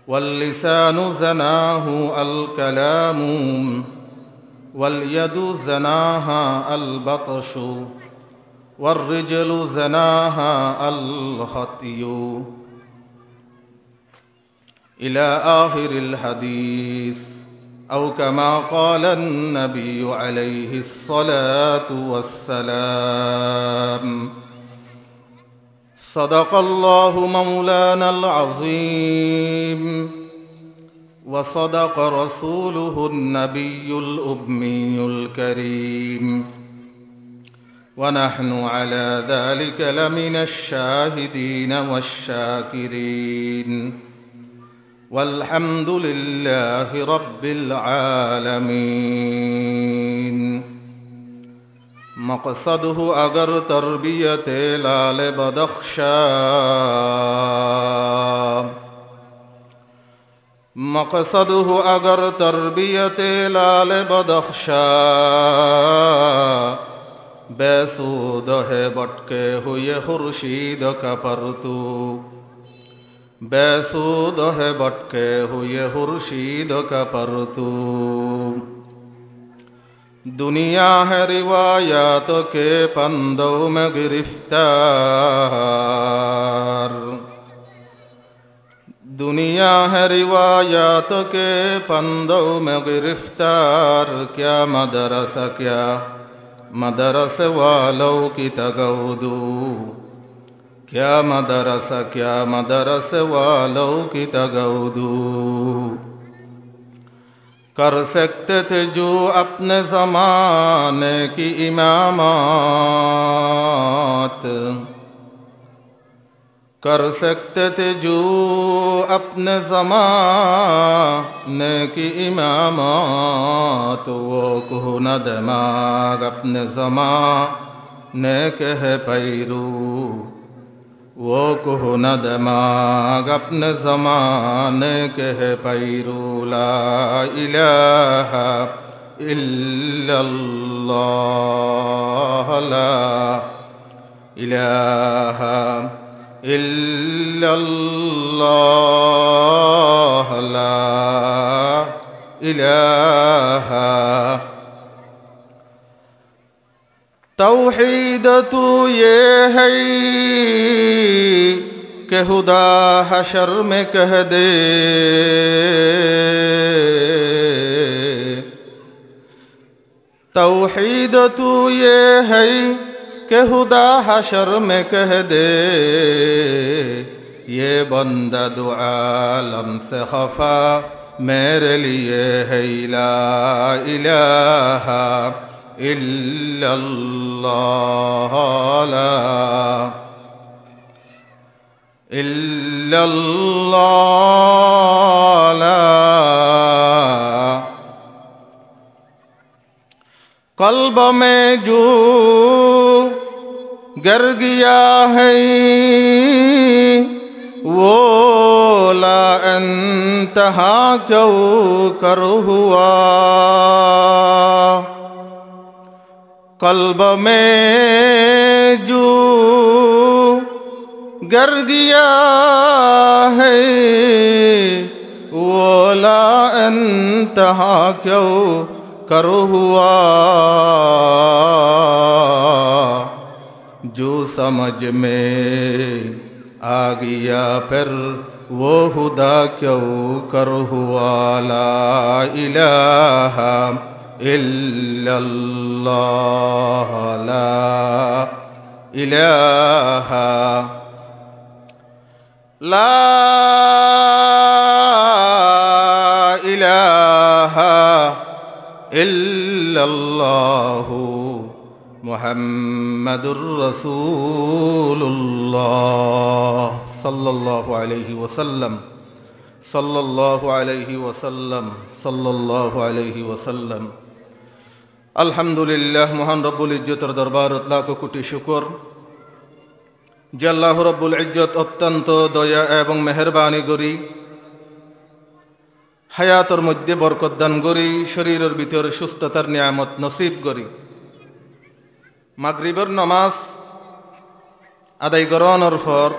واللسان زناه الكلام، واليد زناها البطش، والرجل زناها الخطي، إلى آخر الحديث، أو كما قال النبي عليه الصلاة والسلام. صدق الله مولانا العظيم، وصدق رسوله النبي الأمي الكريم، ونحن على ذلك لمن الشاهدين والشاكرين، والحمد لله رب العالمين. مقصده اگر تربیت لال بدخشا، مقصده اگر تربیت لال بدخشا، बेसूद है भटके हुए खुर्शीद का परतू, बेसूद है भटके हुए खुर्शीद का परतू। दुनिया है रिवायात के पंदों में गिरफ्तार, दुनिया है रिवायात के पंदों में गिरफ्तार। क्या मदरसा क्या मदरसे वालों की तगौदू, क्या मदरसे वालों की तगौदू। कर सकते थे जो अपने ज़माने की इमामत, कर सकते थे जो अपने ज़माने की इमामत। वो कुहन दिमाग अपने ज़माने के है पैरू, वो कुहन दिमाग अपने ज़माने के है पैरू। ला इलाहा इल्लल्लाह, ला इलाहा इल्लल्लाह, ला इलाहा। तौहीद तो ये है कि खुदा हशर में कह दे, तौहीद तो ये है कि खुदा हशर में कह दे। ये बंदा दो आलम से खफा मेरे लिए है। ला इलाहा इल्लल्लाह, ला इल्लल्लाह, ला। कल्ब में जो गर गया है वो ला इंतहा क्यों कर हुआ। कल्ब में जो गर गया है वो ला इंतहा क्यों कर हुआ जो समझ में आ गया फिर वो खुदा क्यों कर हुआ ला इलाहा इल्लल्लाह ला इलाहा ला इलाहा इल्लल्लाहु मुहम्मदुर रसूलुल्लाह सल्लल्लाहु अलैहि वसल्लम सल्लल्लाहु अलैहि वसल्लम सल्लल्लाहु अलैहि वसल्लम। अल्हम्दुलिल्लाह महान रब्बुल इज्जतर दरबारत लाखो कोटी शुक्र যে আল্লাহ রব্বুল ইজ্জত অত্যন্ত দয়া এবং মেহেরবানি করি হায়াতর মধ্যে বরকত দান করি শরীরের ভিতরে সুস্থতার নিয়ামত নসিব করি। মাগরিবের নামাজ আদায় করানোর পর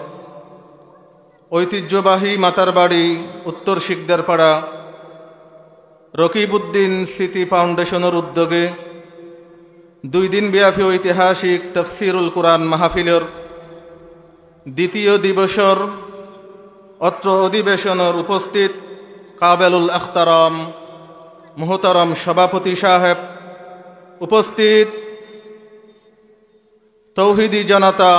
ঐতিহ্যবাহী মাতার বাড়ি উত্তর শিকদার পাড়া রকিবউদ্দিন স্মৃতি ফাউন্ডেশনের উদ্যোগে 2 দিন ব্যাপী ঐতিহাসিক তাফসিরুল কুরআন মাহফিলের দ্বিতীয় দিবসর অত্র অধিবেশনের উপস্থিত কাবেলুল আখতারাম মুহতারাম সভাপতি সাহেব, উপস্থিত তৌহিদি জনতা,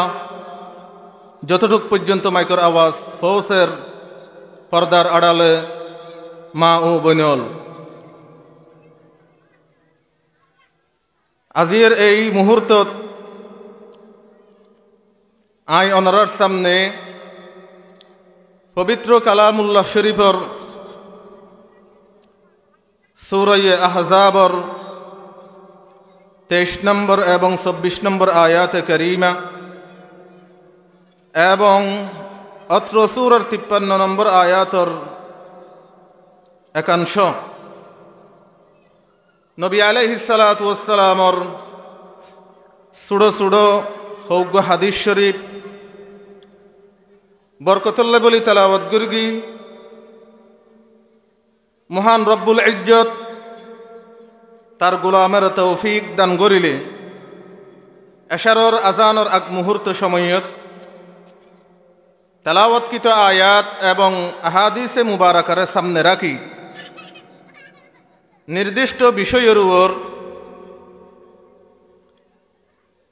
যতটুক পর্যন্ত মাইকের আওয়াজ পৌঁছের পর্দার আড়ালে মা ও বোনল, আজির এই মুহূর্তত আই অনারার সামনে পবিত্র কালামুল্লাহ শরীফর সূরা আহজাবর 23 নম্বর এবং 24 নম্বর আয়াতে কারিমা এবং অত্র সূরার 53 নম্বর আয়াতর একাংশ নবী আলাইহিস সালাতু ওয়াস সালামর সুড়ো সুড়ো হৌগ হাদিস শরীফ বরকতুল্লাহ বলি তেলাওয়াত গুরগি মহান রব্বুল ইজ্জত তার গোলামের তৌফিক দান করিলে এশারর আজানর আগ মুহূর্ত সময়ত তেলাওয়াতকৃত আয়াত এবং আহাদিসে মুবারাকারে সামনে রাখি নির্দিষ্ট বিষয়ের উপর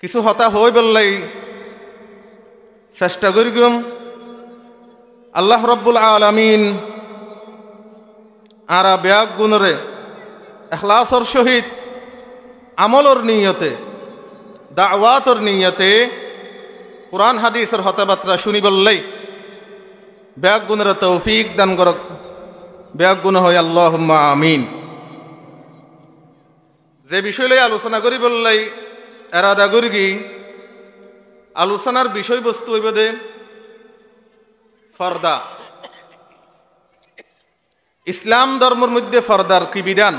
কিছু হতা হই বললেই চেষ্টা করিগম। আল্লাহ রব্বুল আলামিন আরা ব্যাগ গুণরে এখলাসর সহিত আমলর নিয়তে দাওয়াতর নিয়তে কুরআন হাদিসের হতাবার্তা শুনি বললেই ব্যাগ গুণের তৌফিক দান করক। ব্যাগ গুণ হয় আল্লাহুম্মা আমিন। যে বিষয় লই আলোচনা করি বললেই এরাদা করি আলোচনার বিষয়বস্তু হইব দে ফর্দা। ইসলাম ধর্মের মধ্যে ফর্দার কি বিধান?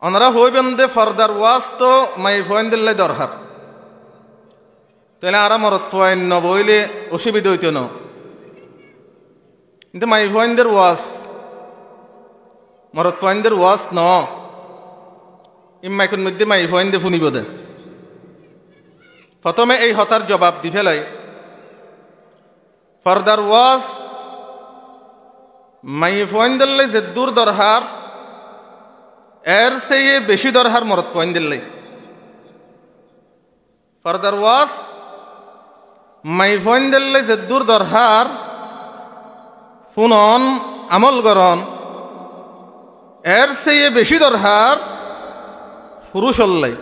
ওনারা হইবেন দে ফর্দার ওয়াজ তো মাই ফয়েন দিল্লাই দরকার, তাহলে আর মরত ফয়েন ন বইলে অসুবিধা হইত ন, কিন্তু মাই ফয়েনদের ওয়াজ মরত ফয়েনদের ওয়াজ ন ইম্মাইকুর মধ্যে মাই ফয়েন দে শুনিব দে। প্রথমে এই হতার জবাব দি ফেলাই ফর্দার ওয়াজ মাই ফয়েন দিল্লাই যে দূর দরহার এর চেয়ে বেশি দরহার মরত ফয়েন দিল্লাই। ফর্দার ওয়াজ মাই ফয়েন দিল্লাই যে দূর দরহার ফুনন আমল গরন এর চেয়ে বেশি দরহার পুরুষ হল্লাই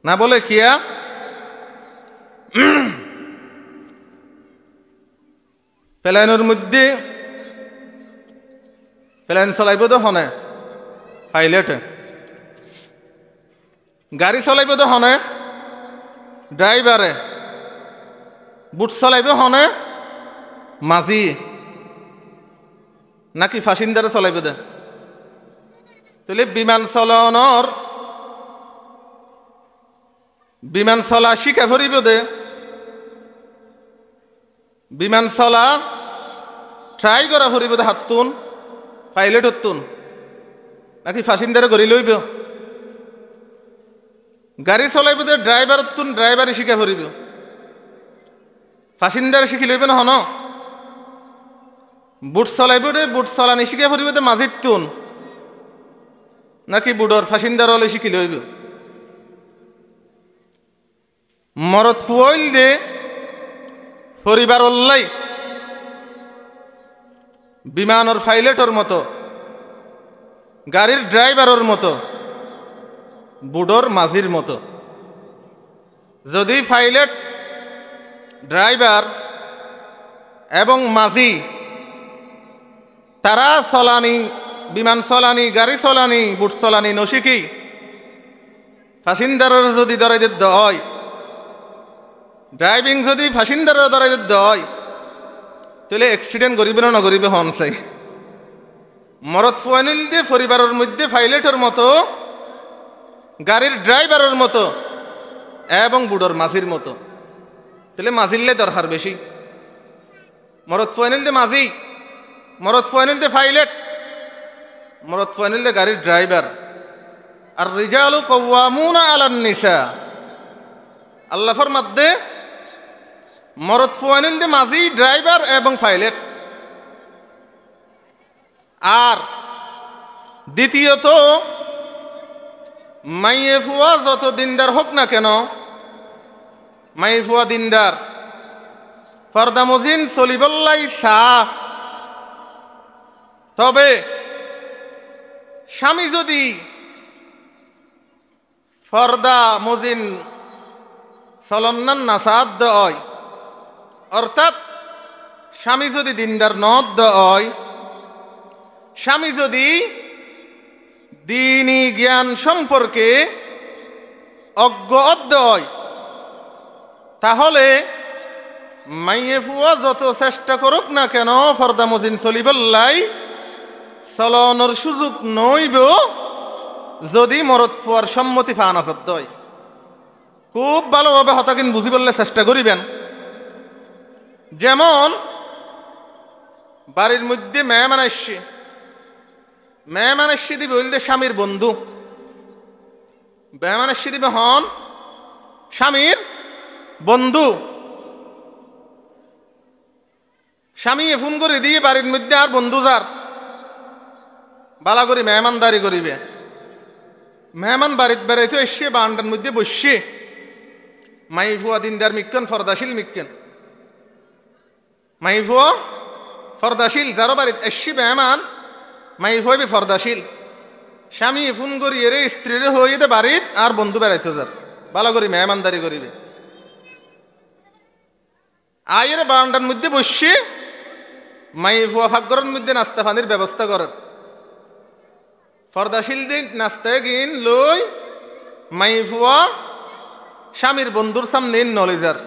না বলে কিয়া প্লেনের মধ্যে প্লেন চলাইব তো হনে পাইলটে, গাড়ি চলাইব তো হনে ড্রাইভারে, বুট চলাইব হনে মাঝি নাকি ফাসিন্দারে চলাইব দে। তাহলে বিমান চলা শিখা ফরিব দে, বিমান চলা ট্রাই করা ফরিব দে হাতুন পাইলট হতুন নাকি ফাসিন্দারে গড়ি লইব গাড়ি চলাইব যে ড্রাইভার হতুন ড্রাইভারে শিখা ফুরিব ফাসিন্দারে শিখি লইব না হন বুট চলাইব রে বুট চলানি শিখা ফুরিব যে মাঝিত তুন নাকি বুডর ফাসিন্দার হলে শিখি লইব মরদ ফুয়াইল দে পরিবার অল্লাই বিমানের পাইলটর মতো গাড়ির ড্রাইভারের মতো বুডোর মাঝির মতো যদি পাইলট ড্রাইভার এবং মাঝি তারা চলানি বিমান চলানি গাড়ি চলানি বুট চলানি নশিকি ফাসিন্দারের যদি দরাই দিতে হয় ড্রাইভিং যদি ফাসিন্দারের দরাই দিতে হয় তাহলে অ্যাক্সিডেন্ট করিবে না নগরিবে হন চাই মরদ ফুয়ানিল দিয়ে পরিবারের মধ্যে পাইলটের মতো গাড়ির ড্রাইভারের মতো এবং বুড়োর মাঝির মতো তাহলে মাঝিরলে দরকার বেশি মরদ ফুয়ানিল দিয়ে মাঝি মরদ ফুয়ানিল দিয়ে পাইলট মরদ ফুয়ানিল দিয়ে গাড়ির ড্রাইভার আর রিজালু কাওয়ামুনা আলান নিসা আল্লাহ ফরমাতে মরদ ফুয়ানিল দিয়ে মাঝি ড্রাইভার এবং পাইলট আর দ্বিতীয়ত মাইয়ে ফুয়া যত দিনদার হোক না কেন মাই ফুয়া দিনদার ফর্দা মজিন চলিবল্লাই সা তবে স্বামী যদি ফর্দা মজিন চলন্নান নাসাদ হয় অর্থাৎ স্বামী যদি দিনদার নদ হয় স্বামী যদি দ্বীনি জ্ঞান সম্পর্কে অজ্ঞ হয় তাহলে মাইয়ে ফুয়া যত চেষ্টা করুক না কেন ফর্দা মজিন চলিবল্লাই চলনের সুযোগ নইব যদি মরদ ফুয়ার সম্মতি ফান আসাদ হয় খুব ভালোভাবে হতাকিন বুঝি বললে চেষ্টা করিবেন যেমন বাড়ির মধ্যে মেহমান আসছে মেহমান এসে দিবে বলতে স্বামীর বন্ধু মেহমান এসে দিবে হন স্বামীর বন্ধু স্বামী ফোন করে দিয়ে বাড়ির মধ্যে আর বন্ধু যার বালা করি মেহমানদারি করিবে মেহমান বাড়িত বেড়াইতে এসছে বান্ডার মধ্যে বসছে মাই ফুয়া দিনদার মিক্কেন ফরদাশীল মিক্কেন মাই ফুয়া ফরদাশীল যারও বাড়িত এসছি মেহমান মাই ফুয়াবি ফরদাশীল স্বামী ফোন করি এরে স্ত্রীরে হইতে বাড়িত আর বন্ধু বেড়াইতে যার বালা করি মেহমানদারি করিবে আয়ের বারান্দার মধ্যে বসছে মাই ফুয়া ফাঁকঘরের মধ্যে নাস্তা পানির ব্যবস্থা করেন ফরদাশীল দিন নাস্তায় গিন লই মাই ফুয়া স্বামীর বন্ধুর সামনে নলে যার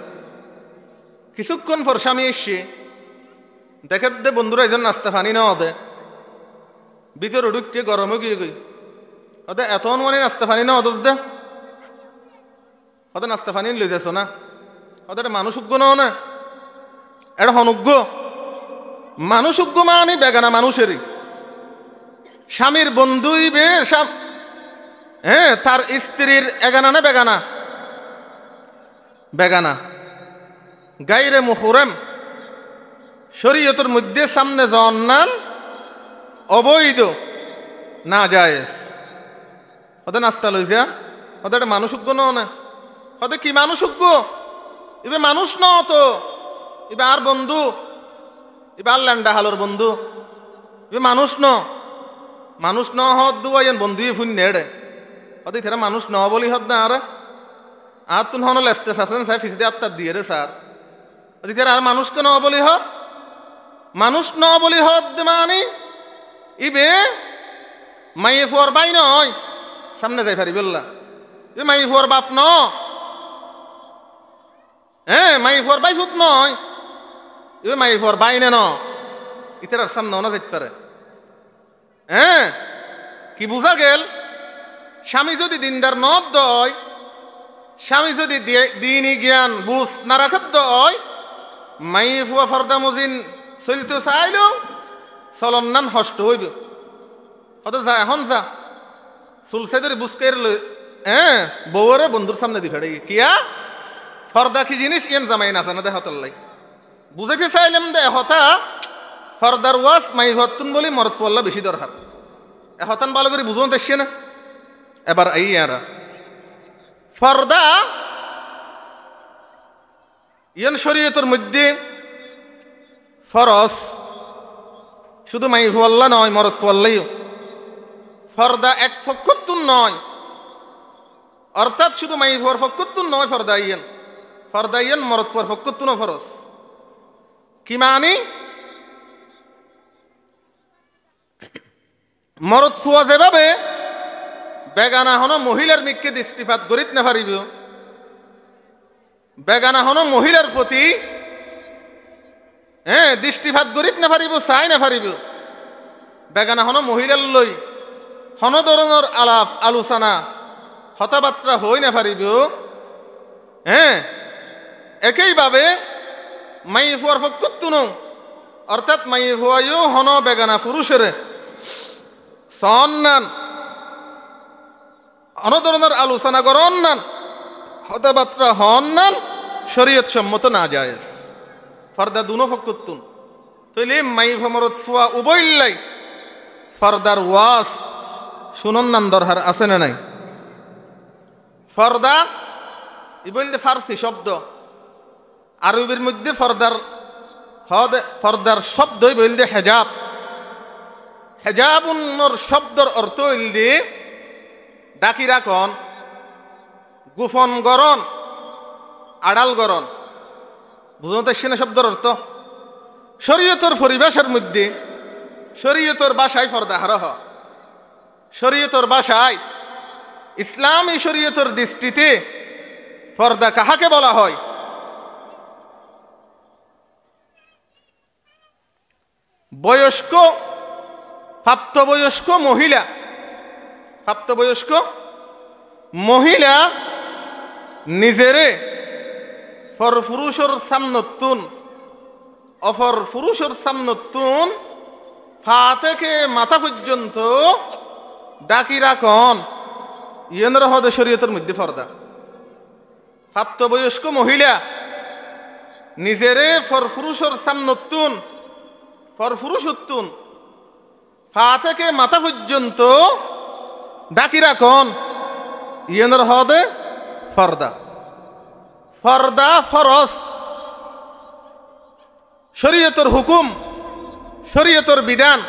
কিছুক্ষণ পর স্বামী এসছে দেখে দে বন্ধুরা এজন নাস্তা পানি না ওদে ভিতর ঢুককে গরমে গিয়ে গই ওদের এত মানে নাস্তা পানি না ওদের দে ওদের নাস্তা পানি লই যাচ্ছ না ওদের মানুষজ্ঞ নাও না এটা হনুজ্ঞ মানুষজ্ঞ মানে বেগানা মানুষেরই স্বামীর বন্ধুই বে হ্যাঁ তার স্ত্রীর এগানা না বেগানা বেগানা গাইরে মুহুরেম শরীয়তের মধ্যে সামনে জন্নান অবৈধ না জায়েজ ওদের নাস্তা লই যা ওদের মানুষজ্ঞ ন না ওদের কি মানুষজ্ঞ এবার মানুষ ন তো এবার আর বন্ধু এবার ল্যান্ডা হালোর বন্ধু এবার মানুষ ন হদ দুয়াইন বন্ধুই ফুন নেড়ে ওদের থেরা মানুষ ন বলি হদ না আর তুন হন লেস্তে শাসেন সাহেব ফিসিদে আত্মার দিয়ে রে স্যার ওদের থেরা আর মানুষকে ন বলি হ মানুষ ন বলি হদ মানে ইবে মাইয়ে ফুয়ার বাই নয় সামনে যাই পারি বললা এ মাই ফুয়ার বাপ ন হ্যাঁ মাই ফুয়ার বাই ফুট নয় এ মাই ফুয়ার বাই ন ইতার সামনে না যাইতে পারে হ্যাঁ কি বুঝা গেল স্বামী যদি দিনদার নদ দয় স্বামী যদি দিনই জ্ঞান বুঝ না রাখত দয় মাই ফুয়া ফর্দা মজিন চলতে চাইলেও চলন নান হষ্ট হইব হতে যা এখন যা সুলসাইদের বুসকের বউরে বন্ধুর সামনে দি ফেড়ে কিয়া ফর্দা কি জিনিস ইয়েন জামাই না জানা দেহতাল্লাই বুঝাইতে চাইলাম দে হতা ফর্দার ওয়াস মাই হতুন বলি মরত পল্লা বেশি দরকার হতান ভালো করে বুঝুন দেখছে না এবার এই আরা ফর্দা ইয়েন শরীয়তের মধ্যে ফরজ শুধু মাই পল্লা নয় মরত পল্লাইও ফর্দা এক ফক্কতুন নয় অর্থাৎ শুধু মাই ফর ফক্কতুন নয় ফর্দা ইয়েন মরত ফর ফক্কতুন ফরজ কি মানি মরদ ফুয়া যেভাবে বেগানা হন মহিলার মিককে দৃষ্টিপাত করিত না পারিব বেগানা হন মহিলার প্রতি দৃষ্টিপাত করিত না পারিব চাই না পারিব বেগানা হন মহিলার লই হন ধরনের আলাপ আলোচনা কথাবার্তা হই না পারিব একইভাবে মাই ফুয়ার ফক্কতুন অর্থাৎ মাই ফুয়াইও হন বেগানা পুরুষের সন্নান অনধরনের আলোচনা করন নান কথাবার্তা হন নান শরীয়ত সম্মত না জায়েজ ফর্দা দুনো ফক্কতুন তইলে মাই ফমরত ফুয়া উবইল্লাই ফর্দার ওয়াস শুনন নান দরহার আছে না নাই ফর্দা ইবইলতে ফার্সি শব্দ আরবির মধ্যে ফর্দার শব্দই বলতে হেজাব হেজাবুন্নর শব্দর অর্থ হইলে ডাকি রাখন গোপন গরণ আড়াল গরণ বুঝতে সেনা শব্দের অর্থ শরীয়তর পরিবেশের মধ্যে শরীয়তর ভাষায় ফর্দা হারহ শরীয়তর ভাষায় ইসলামী শরীয়তর দৃষ্টিতে ফর্দা কাহাকে বলা হয় বয়স্ক প্রাপ্তবয়স্ক মহিলা নিজেরে ফর পুরুষের সামনতুন অফর পুরুষের সামনতুন ফা থেকে মাথা পর্যন্ত ডাকি রাখন ইয়েনের হদে শরীয়তের মধ্যে ফর্দা প্রাপ্তবয়স্ক মহিলা নিজেরে ফর পুরুষের সামনতুন ফর পুরুষোত্তুন ফা থেকে মাথা পর্যন্ত ডাকি রাখন ইয়েনের হদে ফর্দা ফর্দা ফরজ শরীয়তের হুকুম শরীয়তের বিধান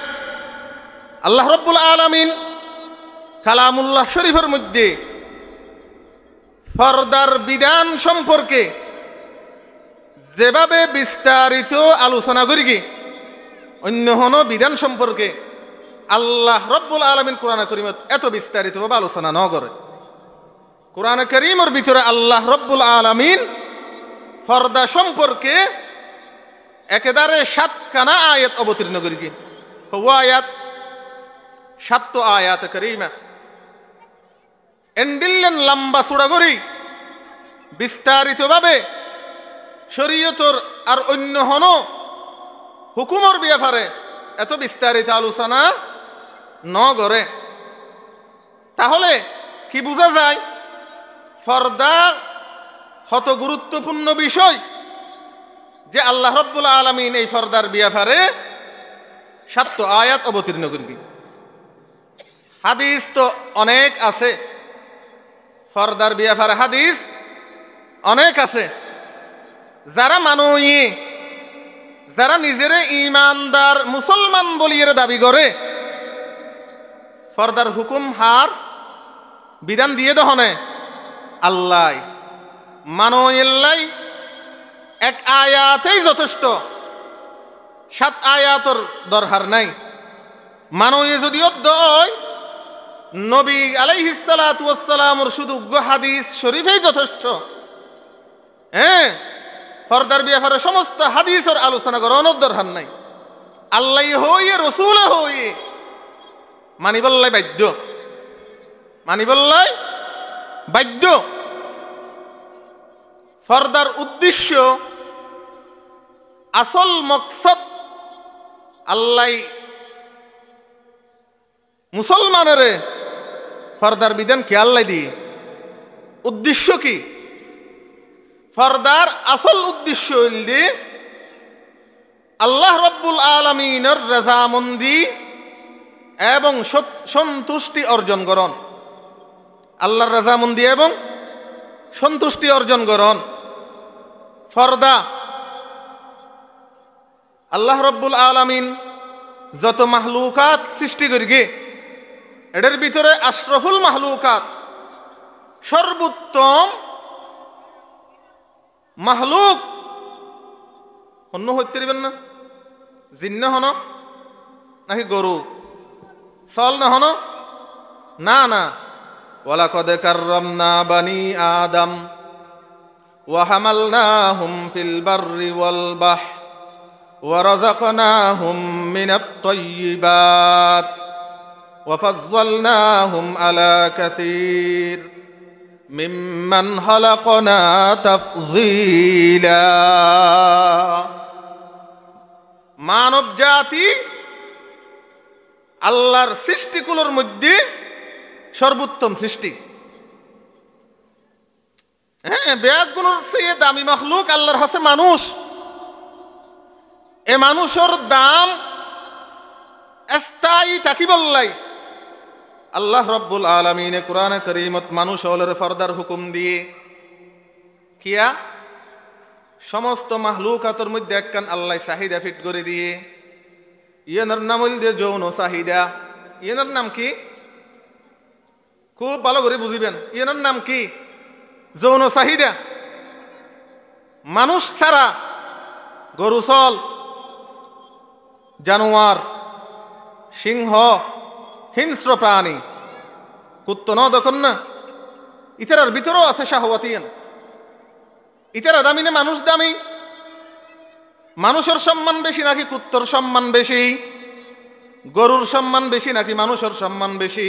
আল্লাহ রাব্বুল আলামিন কালামুল্লাহ শরীফের মধ্যে ফর্দার বিধান সম্পর্কে যেভাবে বিস্তারিত আলোচনা করি অন্য হন বিধান সম্পর্কে আল্লাহ রাব্বুল আলামিন কোরআন কারীমত এত বিস্তারিতভাবে আলোচনা ন করে কোরআন কারীমের ভিতরে আল্লাহ রাব্বুল আলামিন ফর্দা সম্পর্কে একেবারে 7 খানা আয়াত অবতীর্ণ করি হওয়া আয়াত 7 আয়াত কারীমা এন্ডিলেন লম্বা চূড়া করি বিস্তারিতভাবে শরীয়তর আর অন্য হন হুকুমর ব্যাপারে এত বিস্তারিত আলোচনা ন করে তাহলে কি বোঝা যায় ফর্দা হত গুরুত্বপূর্ণ বিষয় যে আল্লাহ রাব্বুল আলামিন এই ফর্দার ব্যাপারে 7 আয়াত অবতীর্ণ করবি হাদিস তো অনেক আছে ফর্দার ব্যাপারে হাদিস অনেক আছে যারা মানুই যারা নিজেরে ইমানদার মুসলমান বলিয়ে দাবি করে ফর্দার হুকুম হার বিধান দিয়ে দহনে আল্লাহ মানইল্লাই এক আয়াতেই যথেষ্ট 7 আয়াতর দরকার নাই মানই যদিও দয় নবী আলাইহিস সালাতু ওয়াস সালামের শুধু হাদিস শরীফেই যথেষ্ট ফর্দার ব্যাপারে সমস্ত হাদিসের আলোচনা করানোর দরকার নাই আল্লাহ হইয়ে রসুল হইয়ে মানিবল্লাই বাধ্য ফর্দার উদ্দেশ্য আসল মকসদ আল্লাহ মুসলমানেরে ফর্দার বিধান কি আল্লাহ দি উদ্দেশ্য কি ফর্দার আসল উদ্দেশ্য হইল আল্লাহ রব্বুল আলামিনের রাজামন্দি এবং সন্তুষ্টি অর্জন করন আল্লাহর রাজামন্দি এবং সন্তুষ্টি অর্জন করন ফর্দা আল্লাহ রব্বুল আলামিন যত মাহলুকাত সৃষ্টি করিগে এদের ভিতরে আশরাফুল মাহলুকাত সর্বোত্তম মাহলুক অন্য হইতে পারবেন না জিন্ন হন নাকি গরু চল না হন না না ওয়ালাকাদ কাররামনা বানি আদম ওয়া হামালনাহুম ফিল বাররি ওয়াল বাহর ওয়া রাযাকনাহুম মিনাত তাইয়্যিবাত ওয়া ফাযযালনাহুম আলা কাসীর মিম্মান খালাকনা তাফযীলা মানব জাতি আল্লাহর সৃষ্টিকুলোর মধ্যে সর্বোত্তম সৃষ্টি হ্যাঁ বেয়াগুলোর চেয়ে দামি মাখলুক আল্লাহর হাতে মানুষ এ মানুষের দাম স্থায়ী তাকিবল্লাই আল্লাহ রব্বুল আলামিনে কুরআনে কারীমত মানুষ হলের ফরদার হুকুম দিয়ে কিয়া সমস্ত মাহলুকাতের মধ্যে একখান আল্লাহ চাহিদা ফিট করে দিয়ে ইয়ানার নাম হইল যে যৌন চাহিদা ইয়ানার নাম কি খুব ভালো করে বুঝিবেন ইয়ানার নাম কি যৌন চাহিদা মানুষ ছাড়া গরু চল জানোয়ার সিংহ হিংস্র প্রাণী কুত্ত ন দেখুন না ইতারার ভিতরেও আছে শাহওয়াতিয়ান ইতারা দামি না মানুষ দামি মানুষের সম্মান বেশি নাকি কুত্তর সম্মান বেশি গরুর সম্মান বেশি নাকি মানুষের সম্মান বেশি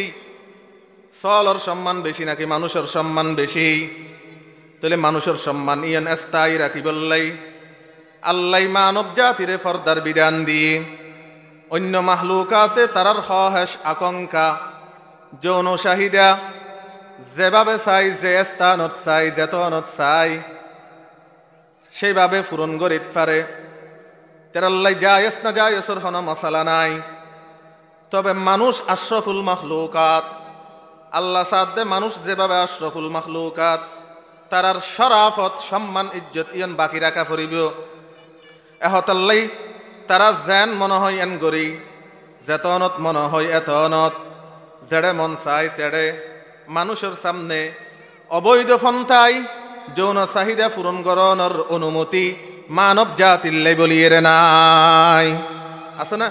চলর সম্মান বেশি নাকি মানুষের সম্মান বেশি তাহলে মানুষের সম্মান ইয়ান স্থায়ী রাখি বললাই আল্লাহ মানব জাতিরে ফরদার বিধান দিয়ে অন্য মাহলুকাতে তারার খহেশ আকাঙ্ক্ষা যৌন চাহিদা যেভাবে চাই যে স্থানত চাই যেতনত চাই সেইভাবে পূরণ করিত পারে তেরাল্লাই জায়েজ না জায়েজের কোনো মশালা নাই তবে মানুষ আশরাফুল মাখলুকাত আল্লাহ সাদ্দে মানুষ যেভাবে আশরাফুল মাখলুকাত তারার শরাফত সম্মান ইজ্জত ইয়ান বাকি রাখা পড়িব এহতাল্লাই তারা যেন মনে হয় এন গরি যেতনত মনে হয় এতনত যেড়ে মন চাই তেড়ে মানুষের সামনে অবৈধ পন্থায় যৌন চাহিদা পূরণ করানোর অনুমতি মানব জাতিল্লাই বলিয়ে রে নাই আছে না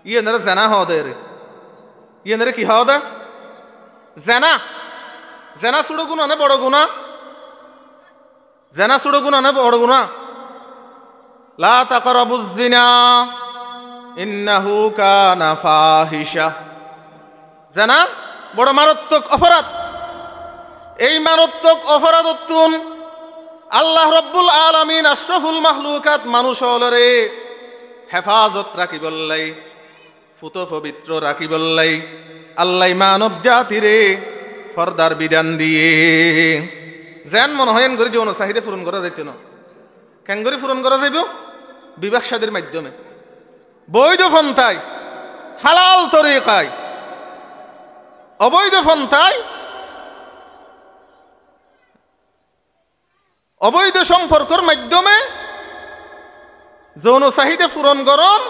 ইয়েনারে জানা হদের ইয়েনারে কি হদা জানা জানা ছোট গুণা না বড় গুণা জানা ছোট গুণা না বড় গুণা লা তাকরাবুজ জিনা ইন্নাহু কানা ফাহিশা জানা বড় মারাত্মক অপরাধ এই মারাত্মক অপরাধতুন আল্লাহ রব্বুল আলামিন আশরাফুল মাখলুকাত মানুষ হলরে হেফাজত রাখি বললাই ফুত পবিত্র রাখি বললাই আল্লাহ মানব জাতিরে ফরদার বিধান দিয়ে যেন মনে হয় করে যৌন চাহিদা পূরণ করা যাইত না কেন করে পূরণ করা যাইব বিবাহ শাদীর মাধ্যমে বৈধ পন্থায় হালাল তরিকায় অবৈধ পন্থায় অবৈধ সম্পর্কের মাধ্যমে যৌন চাহিদা পূরণ করন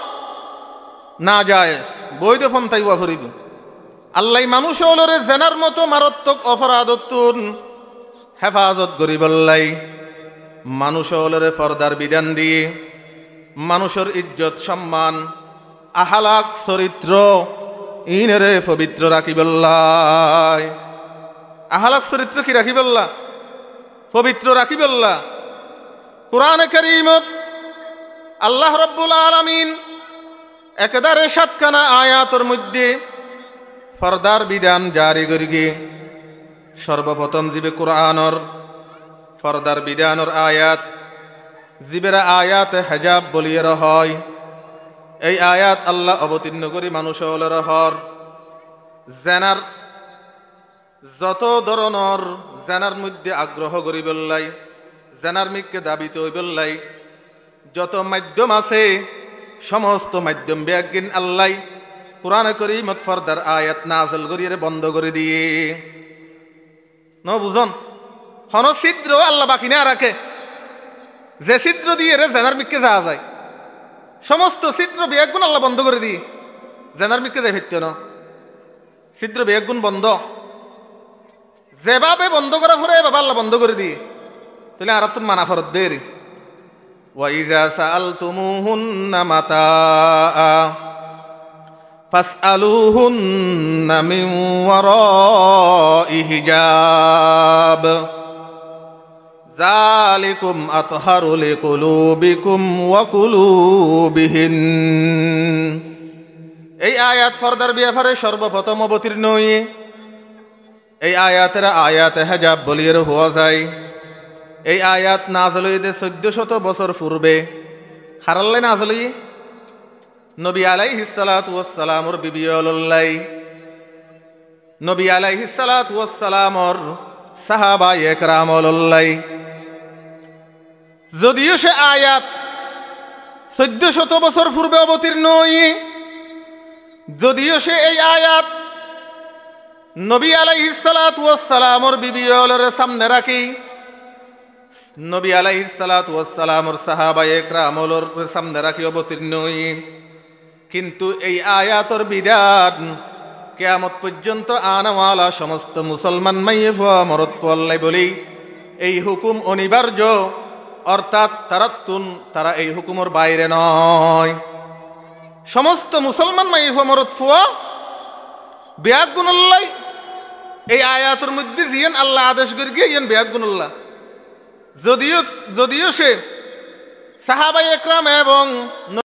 না জায়েজ বৈধ পন্থায় ওয়া করিব আল্লাহ মানুষ হলরে জেনার মতো মারাত্মক অপরাধতুন হেফাজত করি বললাই মানুষ হলরে ফরদার বিধান দিয়ে মানুষের ইজ্জত সম্মান আহালাক চরিত্র ইনরে পবিত্র রাখি বললাই আহালাক চরিত্র কি রাখি বললা পবিত্র রাখি বললা কুরআনে কারীমত আল্লাহ রব্বুল আলামিন একদারে 7খানা আয়াতের মধ্যে ফরদার বিধান জারি করিগে সর্বপ্রথম জিবে কুরআনর ফরদার বিধানের আয়াত জিবেরা আয়াত হেজাব বলিয়ে হয় এই আয়াত আল্লাহ অবতীর্ণ করি মানুষ হলের হর জেনার যত ধরনের জেনার মধ্যে আগ্রহ করি বললাই, জেনার মিককে দাবিত হই বললাই, যত মাধ্যম আছে সমস্ত মাধ্যম বেগিন আল্লাহ কোরআনে কারীমত ফরদার আয়াত নাযিল করিয়ে বন্ধ করে দিয়ে ন বুঝন হন ছিদ্র আল্লাহ বাকি না রাখে, যে ছিদ্র দিয়ে জেনার মিককে যাওয়া যায় সমস্ত ছিদ্র বেগুন আল্লাহ বন্ধ করে দিয়ে জেনার মিককে যায় ফিরতে না ছিদ্র বেগুন বন্ধ যেভাবে বন্ধ করা পরে বাবা আল্লাহ বন্ধ করে দিয়ে তাহলে আর তুমি মানা ফরত দেরি ওয়াইজা সাআলতুমুহুন্না মাতাআ ফাসআলুহুন্না মিন ওয়ারাই হিজাব যালিকুম আতহারু লিকুলুবিকুম ওয়া কুলুবিহিন। এই আয়াত ফরদার ব্যাপারে সর্বপ্রথম অবতীর্ণ হয়ে এই আয়াতের আয়াতে হেজাব বলিয়ে হওয়া যায়। এই আয়াত নাযিল হইতে 1400 বছর পূর্বে হারাল্লাই নাযিল হই নবী আলাইহিস সালাতু ওয়াস সালামর বিবি আল্লাহ নবী আলাইহিস সালাতু ওয়াস সালামর সাহাবায়ে একরাম আল্লাহ। যদিও সে আয়াত 1400 বছর পূর্বে অবতীর্ণ হই, যদিও সে এই আয়াত নবী আলাইহিস সালাতু ওয়াস সালামর বিবি আল্লাহর সামনে রাখি, নবী আলাইহিস সালাতু ওয়াস সালামর সাহাবায়ে একরামর সামনে রাখি অবতীর্ণ হই, কিন্তু এই আয়াতর বিধান কিয়ামত পর্যন্ত আনাওয়ালা সমস্ত মুসলমান মাইয়ে ফুয়া মরদ ফুয়াল্লাই বলি এই হুকুম অনিবার্য, অর্থাৎ তারা এই হুকুমের বাইরে নয়। সমস্ত মুসলমান মাইয়ে ফুয়া মরদ ফুয়া বেয়াক গুণল্লাই এই আয়াতের মধ্যে জিয়ান আল্লাহ আদেশ করে গিয়ে ইয়ান বেয়াক গুণল্লাহ। যদিও সে সাহাবায়ে একরাম এবং